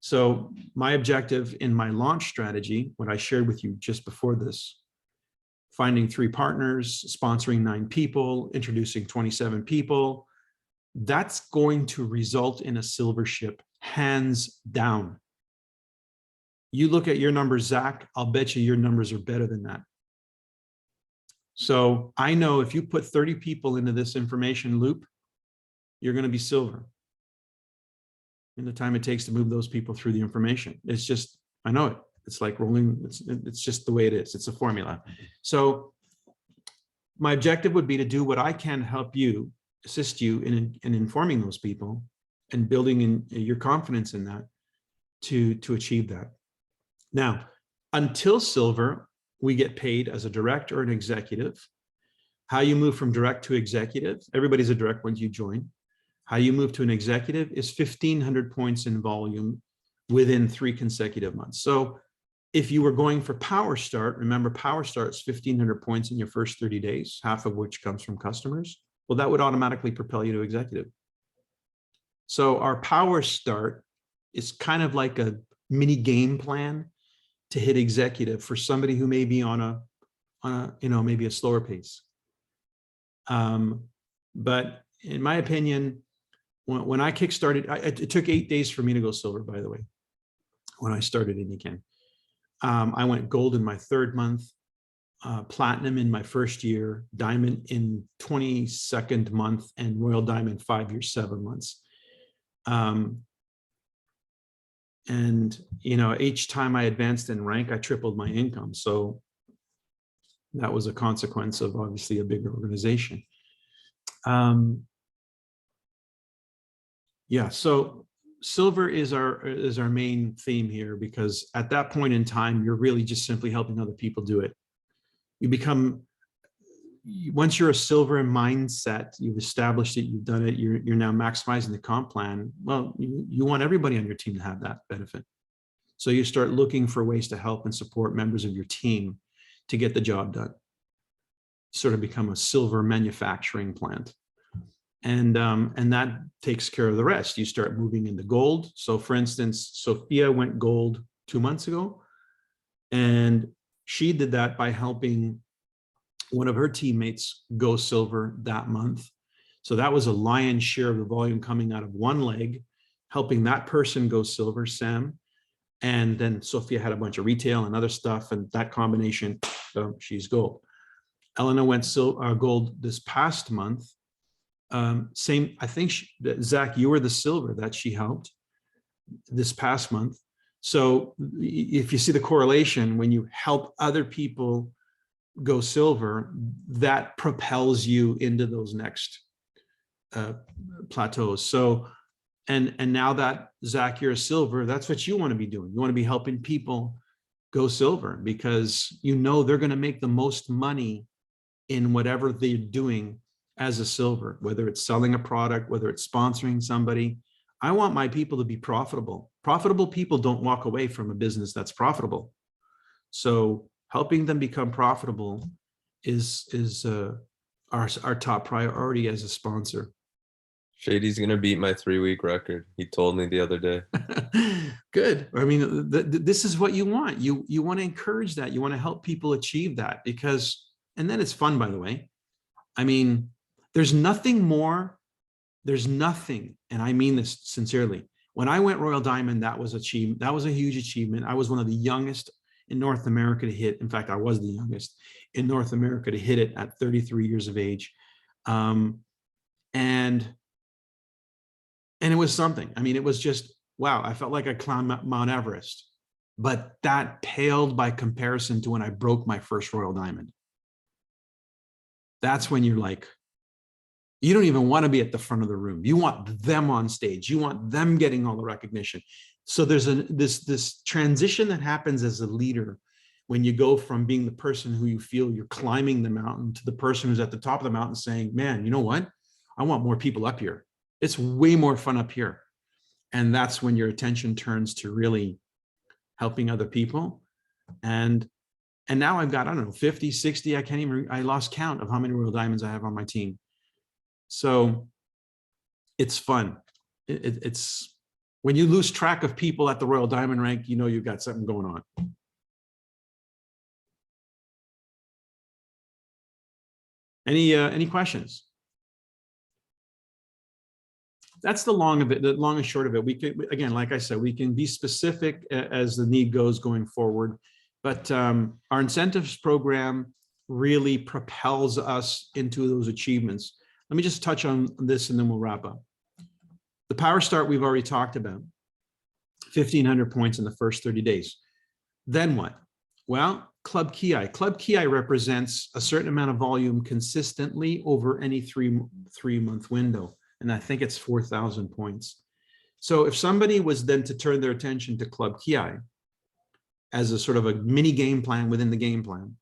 So my objective in my launch strategy, what I shared with you just before this, finding 3 partners, sponsoring 9 people, introducing 27 people, that's going to result in a silver ship, hands down. You look at your numbers, Zach, I'll bet you your numbers are better than that. So I know if you put 30 people into this information loop, you're going to be silver in the time it takes to move those people through the information. It's just, I know it. It's like rolling. It's just the way it is. It's a formula. So my objective would be to do what I can to help you, assist you in informing those people and building in your confidence in that to achieve that. Now, until silver, we get paid as a direct or an executive. How you move from direct to executive, everybody's a direct once you join. How you move to an executive is 1,500 points in volume within 3 consecutive months. So if you were going for Power Start, remember Power Start's 1,500 points in your first 30 days, half of which comes from customers. Well, that would automatically propel you to executive. So our Power Start is kind of like a mini game plan to hit executive for somebody who may be on a maybe a slower pace. But in my opinion, when I kickstarted, it took 8 days for me to go silver, by the way, when I started in Nikken. I went gold in my 3rd month, platinum in my 1st year, diamond in 22nd month, and royal diamond 5 years, 7 months. And, you know, each time I advanced in rank, I tripled my income. So that was a consequence of obviously a bigger organization. Yeah, so silver is our main theme here, because at that point in time, you're really just simply helping other people do it. You become, once you're a silver mindset, you've established it, you've done it, you're now maximizing the comp plan. Well, you want everybody on your team to have that benefit. So you start looking for ways to help and support members of your team to get the job done. Sort of become a silver manufacturing plant. And that takes care of the rest. You start moving into gold. So for instance, Sophia went gold 2 months ago, and she did that by helping one of her teammates go silver that month. So that was a lion's share of the volume coming out of one leg, helping that person go silver, Sam. And then Sophia had a bunch of retail and other stuff, and that combination, she's gold. Elena went gold this past month. Same, I think, Zach, you were the silver that she helped this past month. So if you see the correlation, when you help other people go silver, that propels you into those next plateaus. So, and now that Zach, you're a silver, that's what you want to be doing. You want to be helping people go silver, because you know they're going to make the most money in whatever they're doing as a silver, whether it's selling a product, whether it's sponsoring somebody. I want my people to be profitable. Profitable people don't walk away from a business that's profitable. So helping them become profitable is our top priority as a sponsor. Shady's gonna beat my 3-week record. He told me the other day. Good. I mean, this is what you want. You want to encourage that. You want to help people achieve that, because, and then it's fun, by the way. I mean, there's nothing, and I mean this sincerely. When I went Royal Diamond, that was a huge achievement. I was one of the youngest in North America to hit. In fact, I was the youngest in North America to hit it at 33 years of age. And it was something. I mean, it was just, wow, I felt like I climbed Mount Everest, but that paled by comparison to when I broke my first Royal Diamond. That's when you're like, you don't even want to be at the front of the room. You want them on stage. You want them getting all the recognition. So there's this transition that happens as a leader when you go from being the person who you feel you're climbing the mountain to the person who's at the top of the mountain saying, man, you know what? I want more people up here. It's way more fun up here. And that's when your attention turns to really helping other people. And now I've got, I don't know, 50, 60, I lost count of how many Royal Diamonds I have on my team. So it's fun. It's when you lose track of people at the Royal Diamond rank, you know you've got something going on. Any questions? That's the long of it, the long and short of it. We can, again, like I said, we can be specific as the need goes going forward, but our incentives program really propels us into those achievements. Let me just touch on this and then we'll wrap up. The Power Start we've already talked about, 1,500 points in the first 30 days. Then what? Well, Club Ki. Club Ki represents a certain amount of volume consistently over any three-month window. And I think it's 4,000 points. So if somebody was then to turn their attention to Club Ki as a sort of a mini game plan within the game plan,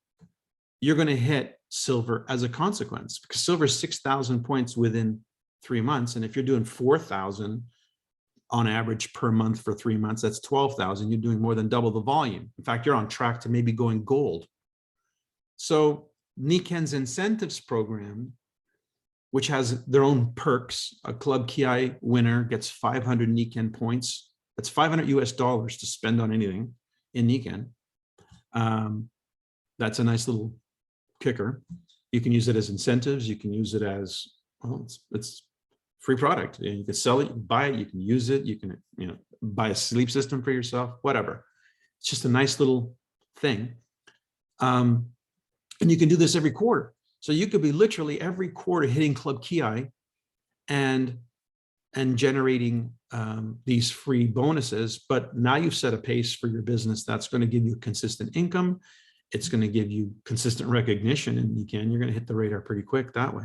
you're going to hit silver as a consequence, because silver is 6,000 points within 3 months. And if you're doing 4,000 on average per month for 3 months, that's 12,000. You're doing more than double the volume. In fact, you're on track to maybe going gold. So Nikken's incentives program, which has their own perks, a Club Ki winner gets 500 Nikken points. That's $500 US to spend on anything in Nikken. That's a nice little kicker. You can use it as incentives. You can use it as, well, it's free product. You can sell it, you can buy it, you can use it, you can, buy a sleep system for yourself, whatever. It's just a nice little thing. And you can do this every quarter. So you could be literally every quarter hitting Club Ki and generating these free bonuses. But now you've set a pace for your business that's going to give you consistent income. It's going to give you consistent recognition, and you're going to hit the radar pretty quick that way.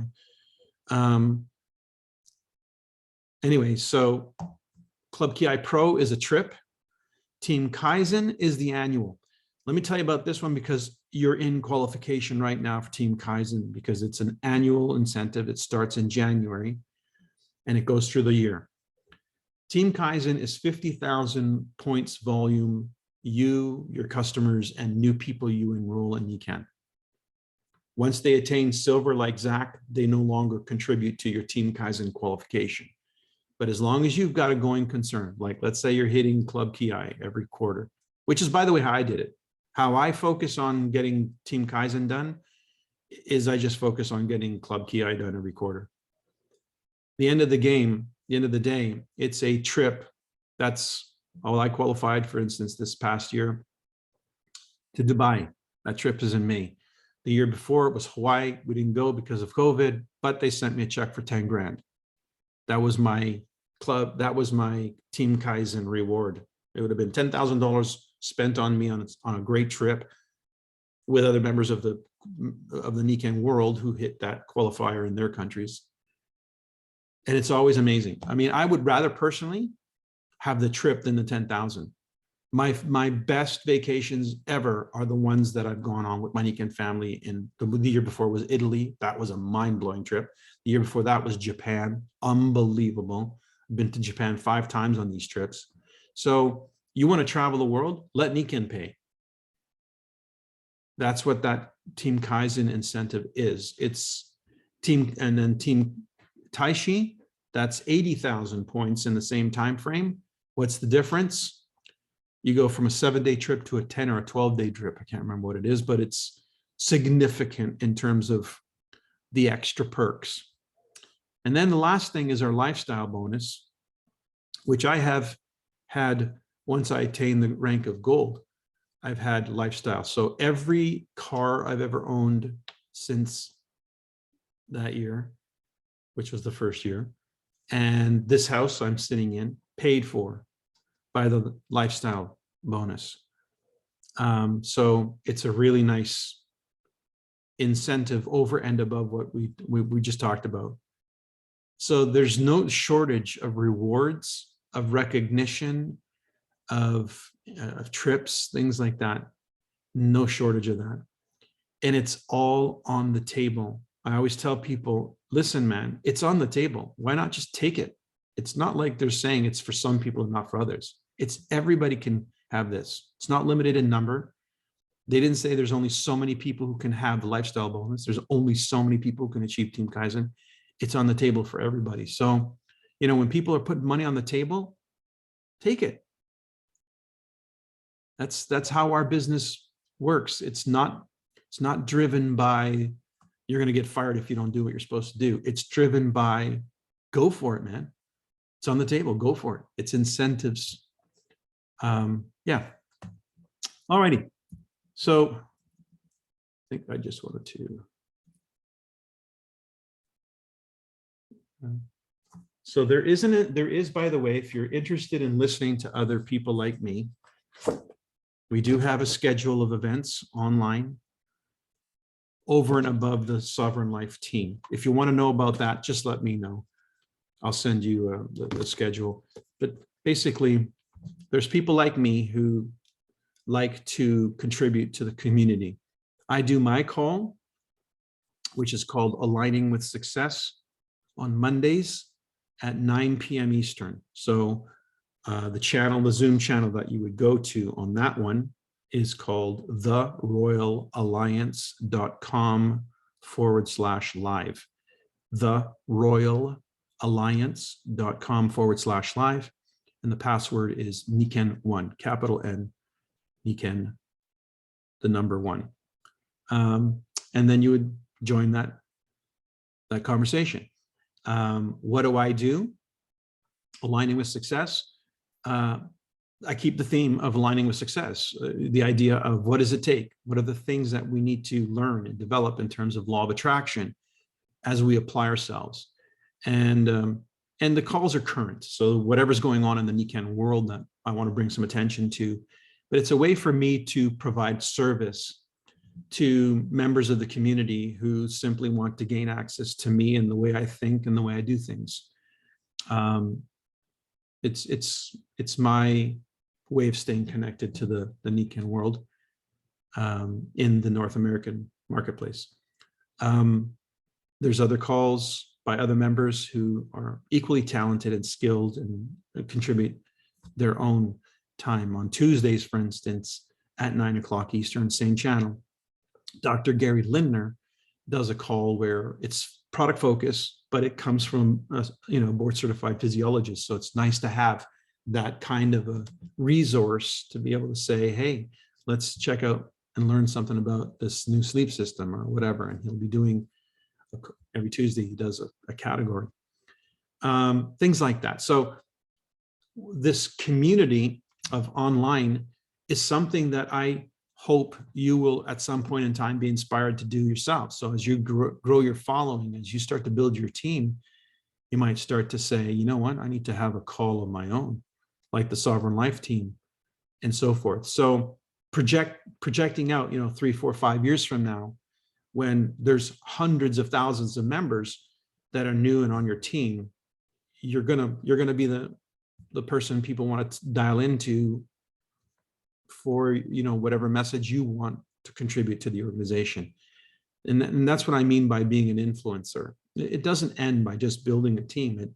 Anyway, so Club Ki Pro is a trip. Team Kaizen is the annual. Let me tell you about this one because you're in qualification right now for Team Kaizen because it's an annual incentive. It starts in January and it goes through the year. Team Kaizen is 50,000 points volume, you, your customers, and new people you enroll in Nikken. Once they attain silver like Zach, they no longer contribute to your Team Kaizen qualification. But as long as you've got a going concern, like let's say you're hitting Club Ki every quarter, which is, by the way, how I did it. How I focus on getting Team Kaizen done is I just focus on getting Club Ki done every quarter. The end of the game, the end of the day, it's a trip. That's all I qualified, for instance, this past year to Dubai. That trip is in May. The year before it was Hawaii. We didn't go because of COVID, but they sent me a check for 10 grand. That was my club. That was my Team Kaizen reward. It would have been $10,000 spent on me on a great trip with other members of the Nikken world who hit that qualifier in their countries. And it's always amazing. I mean, I would rather personally have the trip than the 10,000. My best vacations ever are the ones that I've gone on with my Nikken family. In the year before was Italy. That was a mind-blowing trip. The year before that was Japan. Unbelievable. I've been to Japan 5 times on these trips. So you want to travel the world? Let Nikken pay. That's what that Team Kaizen incentive is. It's team, and then Team Taishi, that's 80,000 points in the same time frame. What's the difference? You go from a 7-day trip to a 10 or a 12-day trip. I can't remember what it is, but it's significant in terms of the extra perks. And then the last thing is our lifestyle bonus, which I have had once I attain the rank of gold. I've had lifestyle. So every car I've ever owned since that year, which was the first year, and this house I'm sitting in, paid for by the lifestyle bonus. So it's a really nice incentive over and above what we just talked about. So there's no shortage of rewards, of recognition, of trips, things like that. No shortage of that. And it's all on the table. I always tell people, listen, man, it's on the table. Why not just take it? It's not like they're saying it's for some people and not for others. It's everybody can have this. It's not limited in number. They didn't say there's only so many people who can have the lifestyle bonus. There's only so many people who can achieve Team Kaizen. It's on the table for everybody. So, when people are putting money on the table, take it. That's how our business works. It's not driven by you're going to get fired if you don't do what you're supposed to do. It's driven by go for it, man. It's on the table. Go for it. It's incentives. Yeah. All righty. So I think I just wanted to. So there is, by the way, if you're interested in listening to other people like me, we do have a schedule of events online over and above the Sovereign Life team. If you want to know about that, just let me know. I'll send you the schedule. But basically, there's people like me who like to contribute to the community. I do my call, which is called Aligning with Success, on Mondays at 9 p.m. Eastern. So the Zoom channel that you would go to on that one is called theroyalalliance.com/live. theroyalalliance.com/live. And the password is Nikken1, capital N, Nikken, the number 1. And then you would join that conversation. What do I do? Aligning with success. I keep the theme of aligning with success, the idea of what does it take? What are the things that we need to learn and develop in terms of law of attraction as we apply ourselves? And the calls are current. So whatever's going on in the Nikken world that I want to bring some attention to, but it's a way for me to provide service to members of the community who simply want to gain access to me and the way I think and the way I do things. It's my way of staying connected to the Nikken world in the North American marketplace. There's other calls by other members who are equally talented and skilled and contribute their own time. On Tuesdays, for instance, at 9 o'clock Eastern, same channel, Dr. Gary Lindner does a call where it's product focus, but it comes from a board certified physiologist. So it's nice to have that kind of a resource to be able to say, hey, let's check out and learn something about this new sleep system or whatever. And he'll be doing every Tuesday, he does a category, things like that. So this community of online is something that I hope you will at some point in time be inspired to do yourself. So as you grow your following, as you start to build your team, you might start to say, you know what, I need to have a call of my own, like the Sovereign Life team and so forth. So projecting out, 3, 4, 5 years from now, when there's hundreds of thousands of members that are new and on your team, you're gonna be the person people want to dial into for whatever message you want to contribute to the organization. And that's what I mean by being an influencer. It doesn't end by just building a team.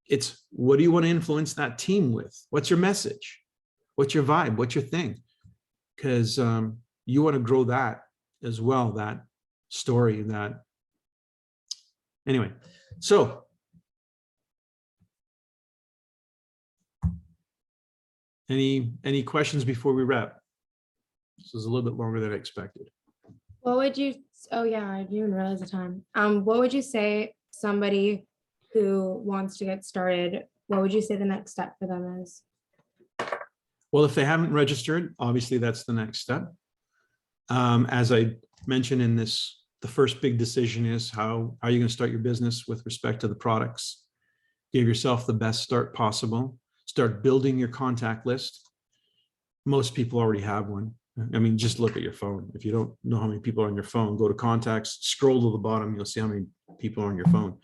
It's what do you want to influence that team with? What's your message? What's your vibe? What's your thing? Because you want to grow that as well, that story, that anyway. So any questions before we wrap? This is a little bit longer than I expected. What would you, oh yeah, I didn't even realize the time. What would you say somebody who wants to get started, what would you say the next step for them is? Well, if they haven't registered, obviously that's the next step. As I mentioned in this, the first big decision is how are you going to start your business with respect to the products? Give yourself the best start possible. Start building your contact list. Most people already have one. I mean, just look at your phone. If you don't know how many people are on your phone, go to contacts, scroll to the bottom, you'll see how many people are on your phone.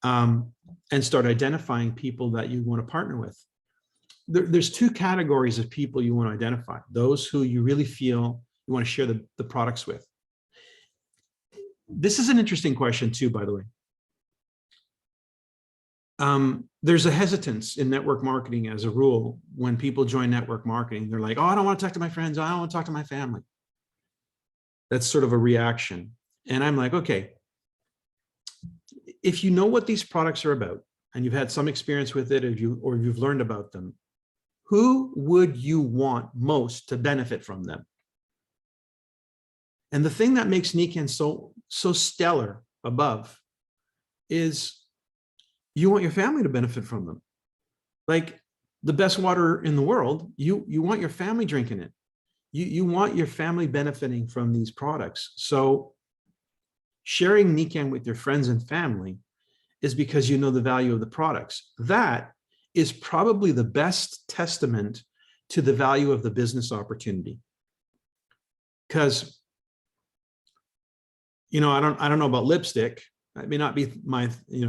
And start identifying people that you want to partner with. There's two categories of people you want to identify. Those who you really feel you want to share the products with. This is an interesting question too, by the way. There's a hesitance in network marketing as a rule. When people join network marketing, they're like, oh, I don't want to talk to my friends. I don't want to talk to my family. That's sort of a reaction. And I'm like, okay, if you know what these products are about and you've had some experience with it, or you've learned about them, who would you want most to benefit from them? And the thing that makes Nikken so stellar above is you want your family to benefit from them. Like the best water in the world, you want your family drinking it. You want your family benefiting from these products. So sharing Nikken with your friends and family is because you know the value of the products. That is probably the best testament to the value of the business opportunity. Because, I don't know about lipstick. That may not be my,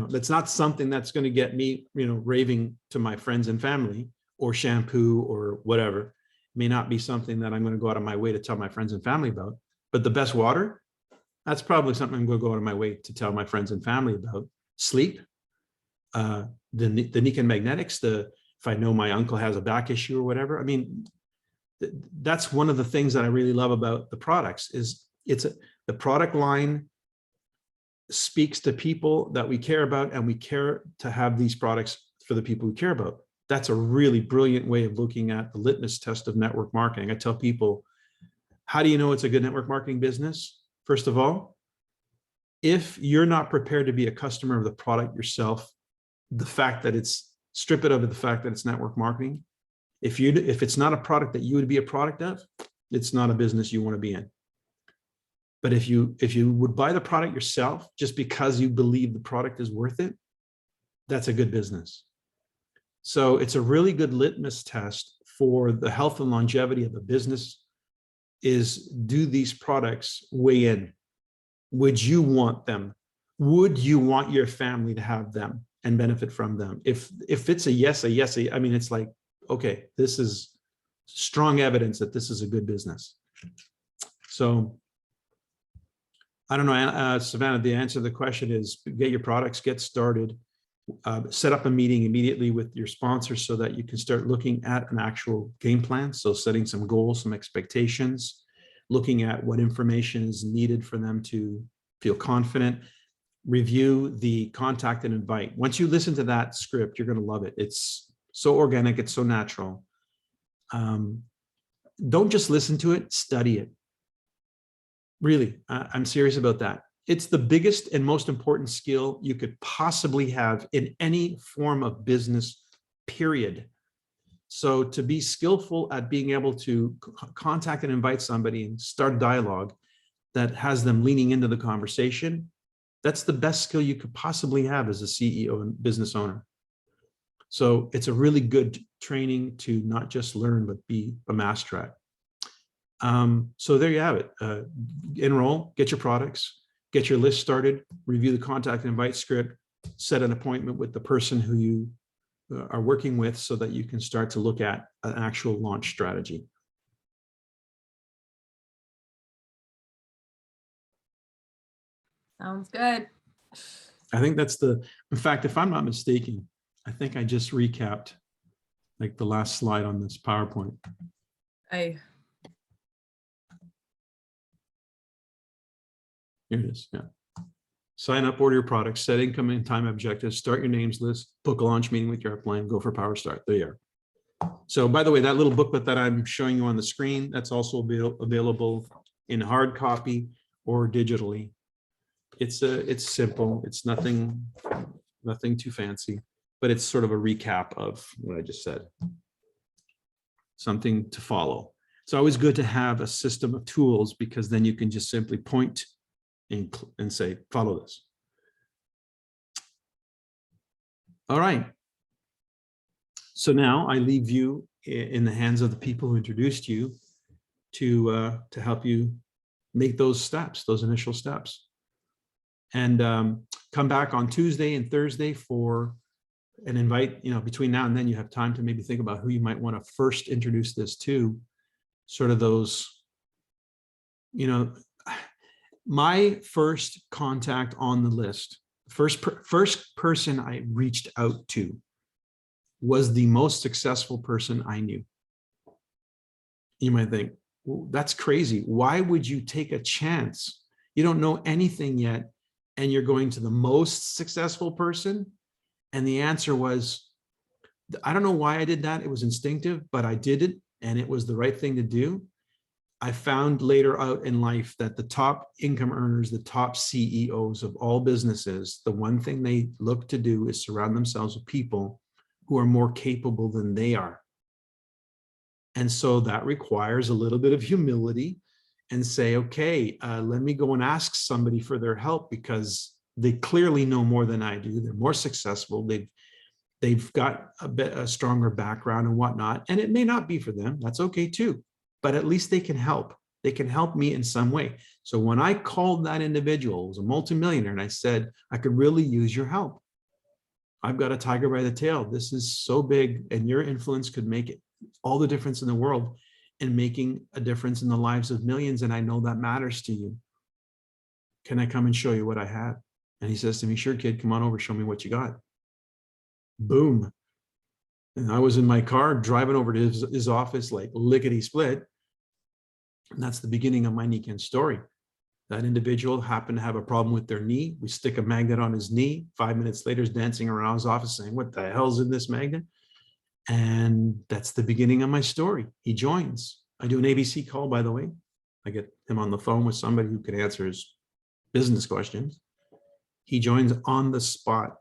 that's not something that's going to get me, raving to my friends and family, or shampoo or whatever. It may not be something that I'm going to go out of my way to tell my friends and family about. But the best water, that's probably something I'm going to go out of my way to tell my friends and family about. Sleep, the Nikken magnetics, if I know my uncle has a back issue or whatever. I mean, that's one of the things that I really love about the products is the product line speaks to people that we care about, and we care to have these products for the people we care about. That's a really brilliant way of looking at the litmus test of network marketing. I tell people, how do you know it's a good network marketing business? First of all, if you're not prepared to be a customer of the product yourself, the fact that strip it of the fact that it's network marketing. If it's not a product that you would be a product of, it's not a business you want to be in. But if you would buy the product yourself just because you believe the product is worth it, that's a good business. So it's a really good litmus test for the health and longevity of a business is, do these products weigh in? Would you want them? Would you want your family to have them and benefit from them? If it's a yes, I mean, it's like, okay, this is strong evidence that this is a good business. So I don't know, Savannah, the answer to the question is get your products, get started, set up a meeting immediately with your sponsors so that you can start looking at an actual game plan. So setting some goals, some expectations, looking at what information is needed for them to feel confident, review the contact and invite. Once you listen to that script, you're going to love it. It's so organic, it's so natural. Don't just listen to it, study it. Really, I'm serious about that. It's the biggest and most important skill you could possibly have in any form of business, period. So to be skillful at being able to contact and invite somebody and start dialogue that has them leaning into the conversation, that's the best skill you could possibly have as a CEO and business owner. So it's a really good training to not just learn, but be a master at. So there you have it. Enroll, get your products, get your list started, review the contact and invite script, set an appointment with the person who you are working with so that you can start to look at an actual launch strategy. Sounds good. I think that's in fact, if I'm not mistaken, I think I just recapped like the last slide on this PowerPoint. I Here it is, yeah. Sign up, order your products, set income and time objectives, start your names list, book a launch meeting with your upline, go for Power Start. There you are. So by the way, that little booklet that I'm showing you on the screen, that's also available in hard copy or digitally. It's simple. It's nothing too fancy, but it's sort of a recap of what I just said. Something to follow. It's always good to have a system of tools because then you can just simply point and say, follow this. All right. So now I leave you in the hands of the people who introduced you to help you make those steps, those initial steps. And come back on Tuesday and Thursday for an invite. Between now and then, you have time to maybe think about who you might want to first introduce this to, sort of those, my first contact on the list, first person I reached out to was the most successful person I knew. You might think, well, that's crazy. Why would you take a chance? You don't know anything yet, and you're going to the most successful person? And the answer was, I don't know why I did that. It was instinctive, but I did it, and it was the right thing to do. I found later out in life that the top income earners, the top CEOs of all businesses, the one thing they look to do is surround themselves with people who are more capable than they are. And so that requires a little bit of humility and say, okay, let me go and ask somebody for their help because they clearly know more than I do. They're more successful. They've got a stronger background and whatnot. And it may not be for them. That's okay too. But at least they can help. They can help me in some way. So when I called that individual, it was a multimillionaire, and I said, I could really use your help. I've got a tiger by the tail. This is so big, and your influence could make it all the difference in the world and making a difference in the lives of millions. And I know that matters to you. Can I come and show you what I have? And he says to me, sure, kid, come on over, show me what you got. Boom. And I was in my car driving over to his office like lickety split. And that's the beginning of my Nikken story. That individual happened to have a problem with their knee. We stick a magnet on his knee. 5 minutes later, he's dancing around his office saying, what the hell's in this magnet? And that's the beginning of my story. He joins. I do an ABC call, by the way. I get him on the phone with somebody who can answer his business questions. He joins on the spot.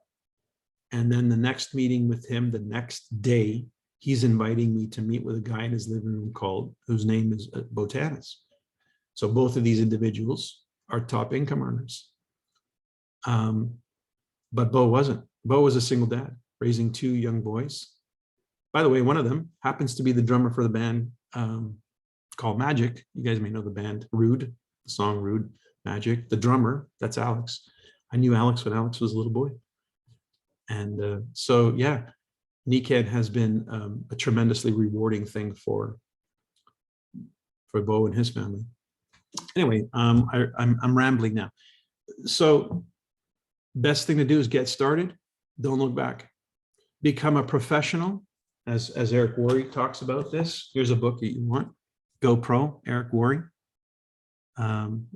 And then the next meeting with him, the next day, he's inviting me to meet with a guy in his living room whose name is Botanis. So both of these individuals are top income earners. But Bo wasn't. Bo was a single dad raising 2 young boys. By the way, one of them happens to be the drummer for the band called Magic. You guys may know the band Rude, the song Rude, Magic. The drummer, that's Alex. I knew Alex when Alex was a little boy. And so, yeah, Nikken has been a tremendously rewarding thing for Bo and his family. Anyway, I'm rambling now. So best thing to do is get started. Don't look back. Become a professional, as Eric Worre talks about this. Here's a book that you want. Go Pro, Eric Worre. Ellen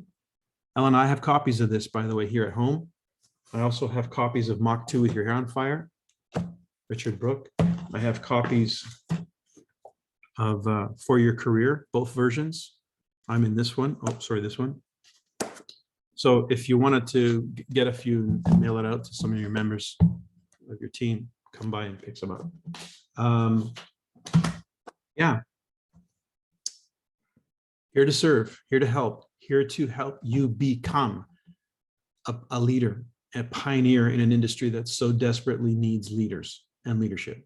and I have copies of this, by the way, here at home. I also have copies of Mach 2 with Your Hair on Fire, Richard Brooke. I have copies of For Your Career, both versions. I'm in this one. Oh, sorry, this one. So if you wanted to get a few and mail it out to some of your members of your team, come by and pick some up. Yeah. Here to serve, here to help you become a leader, a pioneer in an industry that so desperately needs leaders and leadership.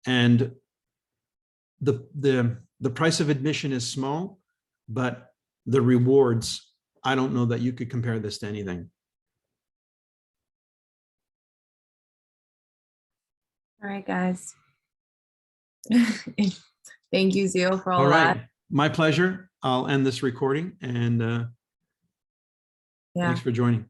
And the price of admission is small, but the rewards, I don't know that you could compare this to anything. All right, guys. Thank you, Zio, for all All right, that. my pleasure. I'll end this recording, and Yeah. thanks for joining.